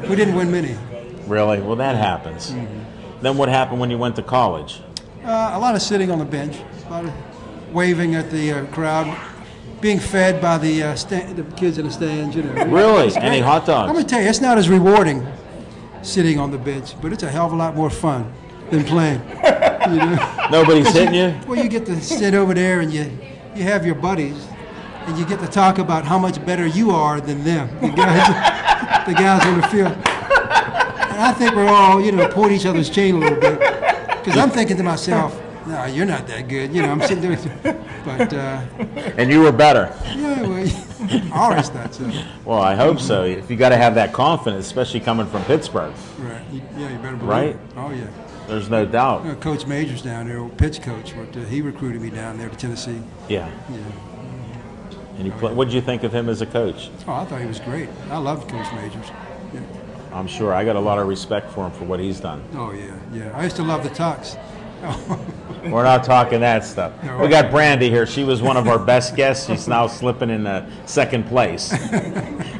Speaker 7: We didn't win many.
Speaker 1: Really? Well, that happens. Then what happened when you went to college?
Speaker 7: A lot of sitting on the bench, a lot of waving at the crowd, being fed by the kids in the stands. You know.
Speaker 1: Really?
Speaker 7: It's great.
Speaker 1: Any hot dogs?
Speaker 7: I'm gonna tell you, it's not as rewarding sitting on the bench, but it's a hell of a lot more fun than playing. You know?
Speaker 1: Nobody's hitting you?
Speaker 7: Well, you get to sit over there and you have your buddies, and you get to talk about how much better you are than them, the guys on the field. And I think we're all, pulling each other's chain a little bit, because I'm thinking to myself, no, you're not that good. I'm sitting there, but
Speaker 1: And you were better.
Speaker 7: yeah, well, I always thought so.
Speaker 1: Well, I hope so. If you got to have that confidence, especially coming from Pittsburgh,
Speaker 7: Right? Yeah, you better believe.
Speaker 1: Right?
Speaker 7: It. Oh yeah.
Speaker 1: there's no doubt.
Speaker 7: Coach Majors down there, old pitch coach, he recruited me down there to Tennessee.
Speaker 1: Yeah.
Speaker 7: Yeah.
Speaker 1: And you what did you think of him as a coach?
Speaker 7: Oh, I thought he was great. I loved Coach Majors. Yeah.
Speaker 1: I'm sure I got a lot of respect for him for what he's done.
Speaker 7: Oh yeah, yeah. I used to love the Tux.
Speaker 1: We're not talking that stuff.
Speaker 7: No.
Speaker 1: We got Brandy here. She was one of our best guests. She's now slipping in second place,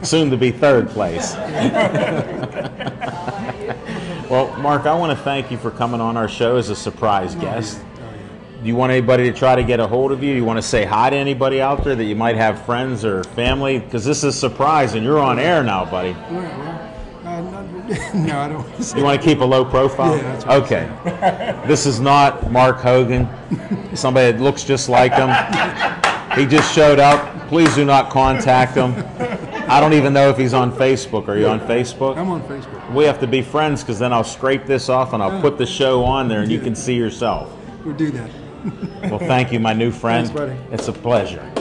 Speaker 1: soon to be third place. Well, Mark, I want to thank you for coming on our show as a surprise guest. Do you want anybody to try to get a hold of you? You want to say hi to anybody out there that you might have friends or family? Because this is a surprise, and you're on air now, buddy.
Speaker 7: No, I don't want to say.
Speaker 1: You want to keep a low profile?
Speaker 7: Yeah, that's what
Speaker 1: okay. This is not Mark Hogan, somebody that looks just like him. He just showed up. Please do not contact him. I don't even know if he's on Facebook. Are you on Facebook?
Speaker 7: I'm on Facebook.
Speaker 1: We have to be friends because then I'll scrape this off and I'll put the show on there and you can see yourself.
Speaker 7: We'll do that.
Speaker 1: Well, thank you, my new friend.
Speaker 7: Thanks, buddy.
Speaker 1: It's a pleasure.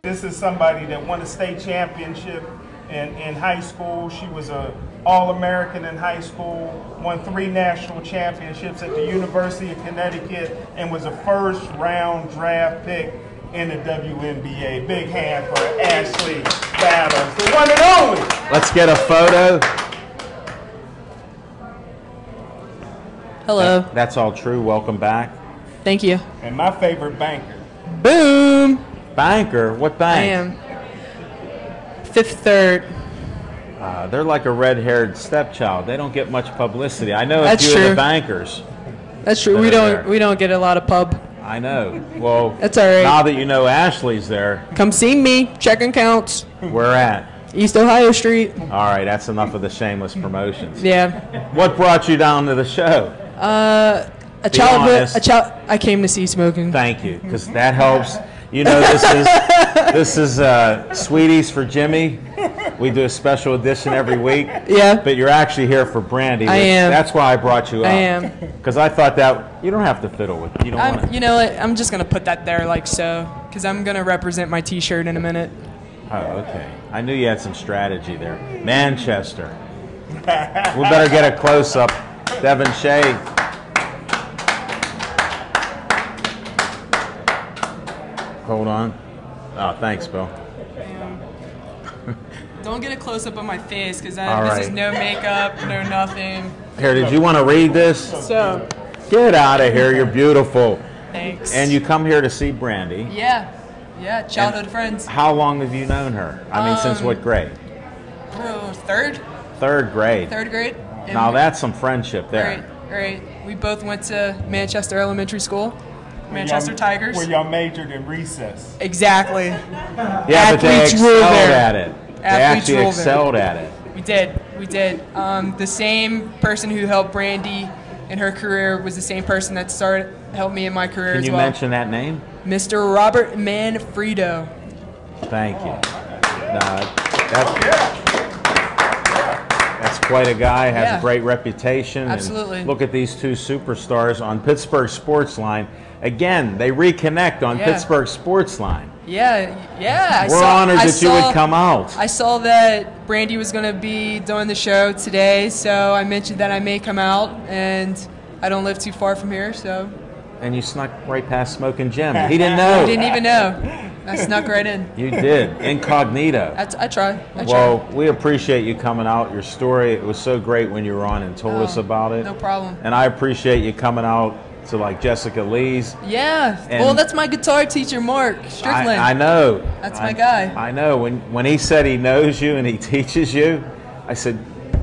Speaker 2: This is somebody that won a state championship in high school. She was an All-American in high school, won 3 national championships at the University of Connecticut, and was a first-round draft pick in the WNBA. Big hand for Ashley Battles, the one and only.
Speaker 1: Let's get a photo.
Speaker 8: Hello.
Speaker 1: That's all true. Welcome back.
Speaker 8: Thank you.
Speaker 2: And my favorite banker.
Speaker 8: Boom.
Speaker 1: Banker? What
Speaker 8: I
Speaker 1: bank?
Speaker 8: am Fifth Third.
Speaker 1: They're like a red-haired stepchild. They don't get much publicity. I know a
Speaker 8: That's
Speaker 1: few of
Speaker 8: true.
Speaker 1: the bankers.
Speaker 8: That's true.
Speaker 1: that
Speaker 8: We
Speaker 1: are
Speaker 8: don't
Speaker 1: there.
Speaker 8: we don't get a lot of pub.
Speaker 1: I know. Well,
Speaker 8: That's all right.
Speaker 1: now that you know Ashley's there,
Speaker 8: Come see me. Checking counts.
Speaker 1: we're at.
Speaker 8: East Ohio Street.
Speaker 1: All right, that's enough of the shameless promotions.
Speaker 8: Yeah.
Speaker 1: What brought you down to the show?
Speaker 8: A
Speaker 1: Be
Speaker 8: childhood.
Speaker 1: honest.
Speaker 8: I came to see Smoking.
Speaker 1: Thank you, because that helps. You know, this is Sweeties for Jimmy. We do a special edition every week.
Speaker 8: Yeah.
Speaker 1: But you're actually here for Brandy.
Speaker 8: I am.
Speaker 1: That's why I brought you up.
Speaker 8: I am.
Speaker 1: Because I thought that you don't have to fiddle with it. You don't want to.
Speaker 8: You know what? I'm just gonna put that there like so, because I'm gonna represent my T-shirt in a minute.
Speaker 1: Oh, okay. I knew you had some strategy there. Manchester. We better get a close up. Devin Shea. Hold on. Oh, thanks, Bill.
Speaker 8: Don't get a close up of my face, because
Speaker 1: All
Speaker 8: this
Speaker 1: right.
Speaker 8: is no makeup, no nothing.
Speaker 1: Here, did you want to read this?
Speaker 8: So,
Speaker 1: Get out of here. You're beautiful.
Speaker 8: thanks.
Speaker 1: And you come here to see Brandy.
Speaker 8: Yeah, childhood friends.
Speaker 1: How long have you known her? I mean, since what grade?
Speaker 8: Third
Speaker 1: Third grade.
Speaker 8: grade. And
Speaker 1: Now that's some friendship there.
Speaker 8: Right. We both went to Manchester Elementary School, Manchester Tigers.
Speaker 2: Where y'all majored in recess.
Speaker 8: Exactly.
Speaker 1: Yeah, but they
Speaker 8: Athletes rule
Speaker 1: excelled
Speaker 8: there.
Speaker 1: at it. They
Speaker 8: Athletes
Speaker 1: actually
Speaker 8: rule there.
Speaker 1: excelled at it.
Speaker 8: We did. The same person who helped Brandy in her career was the same person that helped me in my career
Speaker 1: Can
Speaker 8: as
Speaker 1: you
Speaker 8: well.
Speaker 1: mention that name?
Speaker 8: Mr. Robert Manfredo.
Speaker 1: Thank you. That's quite a guy, has
Speaker 8: Yeah.
Speaker 1: a great reputation.
Speaker 8: Absolutely.
Speaker 1: And look at these two superstars on Pittsburgh Sportsline. Again, they reconnect on
Speaker 8: Yeah.
Speaker 1: Pittsburgh Sportsline.
Speaker 8: Yeah.
Speaker 1: We're honored that you would come out.
Speaker 8: I saw that Brandy was going to be doing the show today, so I mentioned that I may come out, and I don't live too far from here, so
Speaker 1: And you snuck right past Smoking Jim. He didn't know.
Speaker 8: I didn't even know. I snuck right in.
Speaker 1: You did, incognito.
Speaker 8: I tried.
Speaker 1: Well, we appreciate you coming out. Your story, it was so great when you were on and told us about it.
Speaker 8: No problem.
Speaker 1: And I appreciate you coming out to like Jessica Lee's.
Speaker 8: Yeah.
Speaker 1: And-
Speaker 8: Well, that's my guitar teacher, Mark Strickland.
Speaker 1: I know.
Speaker 8: That's my guy.
Speaker 1: I know. When he said he knows you and he teaches you, I said,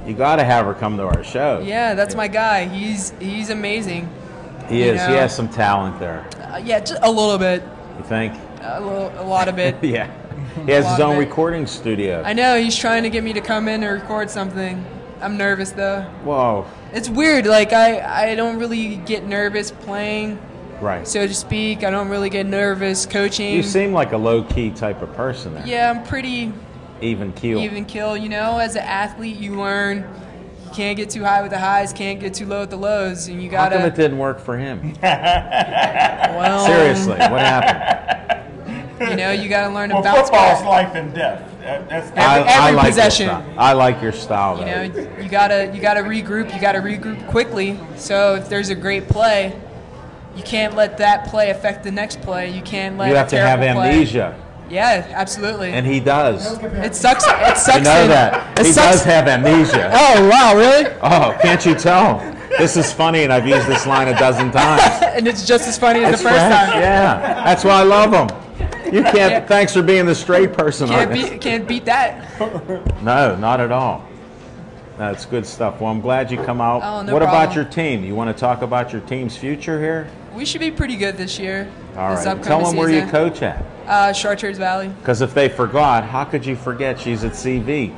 Speaker 1: you got to have her come to our show.
Speaker 8: Yeah, that's my guy. He's amazing.
Speaker 1: He
Speaker 8: you
Speaker 1: is. He
Speaker 8: know.
Speaker 1: has some talent there.
Speaker 8: Yeah, just a little bit.
Speaker 1: You think?
Speaker 8: A lot of it.
Speaker 1: Yeah. He has
Speaker 8: lot
Speaker 1: his
Speaker 8: of
Speaker 1: own
Speaker 8: it.
Speaker 1: recording studio.
Speaker 8: I know he's trying to get me to come in and record something. I'm nervous though.
Speaker 1: Whoa.
Speaker 8: It's weird. Like I don't really get nervous playing,
Speaker 1: Right.
Speaker 8: so to speak. I don't really get nervous coaching.
Speaker 1: You seem like a low-key type of person there.
Speaker 8: Yeah, I'm pretty
Speaker 1: Even keel.
Speaker 8: even kill. You know, as an athlete, you learn you can't get too high with the highs, can't get too low with the lows, and you
Speaker 1: How come it
Speaker 8: gotta.
Speaker 1: didn't work for him?
Speaker 8: Well,
Speaker 1: Seriously, what happened?
Speaker 8: You know, you gotta learn to
Speaker 2: Well,
Speaker 8: bounce
Speaker 2: football's
Speaker 8: back.
Speaker 2: life and death. That's
Speaker 8: Every
Speaker 1: like
Speaker 8: possession.
Speaker 1: Your style. I like your style, though.
Speaker 8: You know, you gotta regroup. You gotta regroup quickly. So if there's a great play, you can't let that play affect the next play. You can't let
Speaker 1: You
Speaker 8: a
Speaker 1: have to have
Speaker 8: terrible play-
Speaker 1: amnesia,
Speaker 8: Yeah, absolutely.
Speaker 1: and he does.
Speaker 8: It sucks. It sucks.
Speaker 1: You know
Speaker 8: in-
Speaker 1: that.
Speaker 8: It
Speaker 1: He
Speaker 8: sucks.
Speaker 1: does have amnesia.
Speaker 8: Oh wow, really?
Speaker 1: Oh, can't you tell? This is funny, and I've used this line a dozen times.
Speaker 8: And it's just as funny as
Speaker 1: It's
Speaker 8: the first
Speaker 1: fresh,
Speaker 8: time.
Speaker 1: Yeah, that's why I love him. You can't.
Speaker 8: Yeah.
Speaker 1: Thanks for being the straight person.
Speaker 8: Can't beat that.
Speaker 1: No, not at all. That's good stuff. Well, I'm glad you come out.
Speaker 8: Oh, no
Speaker 1: what about
Speaker 8: problem.
Speaker 1: your team? You want to talk about your team's future here?
Speaker 8: We should be pretty good this year.
Speaker 1: All
Speaker 8: this
Speaker 1: right.
Speaker 8: upcoming
Speaker 1: Tell them where you
Speaker 8: season.
Speaker 1: coach at.
Speaker 8: Chartiers Valley.
Speaker 1: Because if they forgot, how could you forget she's at CV?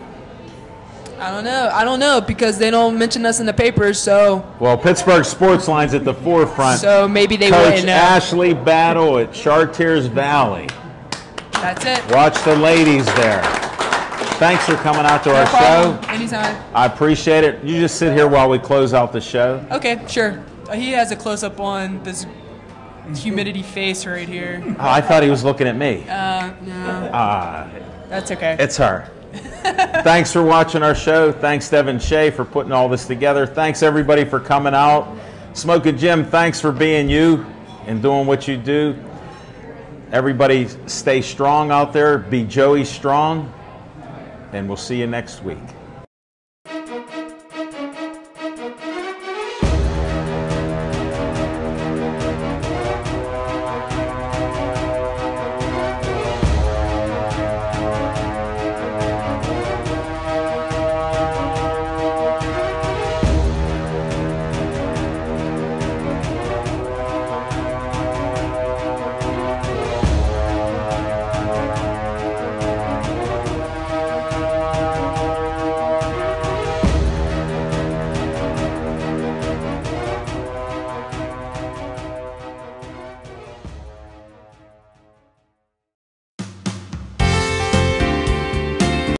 Speaker 8: I don't know because they don't mention us in the papers. So
Speaker 1: Well, Pittsburgh Sportsline's at the forefront.
Speaker 8: maybe they
Speaker 1: Coach
Speaker 8: wouldn't know.
Speaker 1: Ashley Battle at Chartiers Valley.
Speaker 8: That's it.
Speaker 1: Watch the ladies there. Thanks for coming out to
Speaker 8: No
Speaker 1: our
Speaker 8: problem.
Speaker 1: show.
Speaker 8: Anytime.
Speaker 1: I appreciate it. You just sit here while we close out the show.
Speaker 8: Okay, sure. He has a close up on this humidity face right here.
Speaker 1: Oh, I thought he was looking at me.
Speaker 8: No, that's okay.
Speaker 1: It's her. Thanks for watching our show. Thanks, Devin Shea, for putting all this together. Thanks, everybody, for coming out. Smoking Jim, thanks for being you and doing what you do. Everybody stay strong out there. Be Joey strong. And we'll see you next week.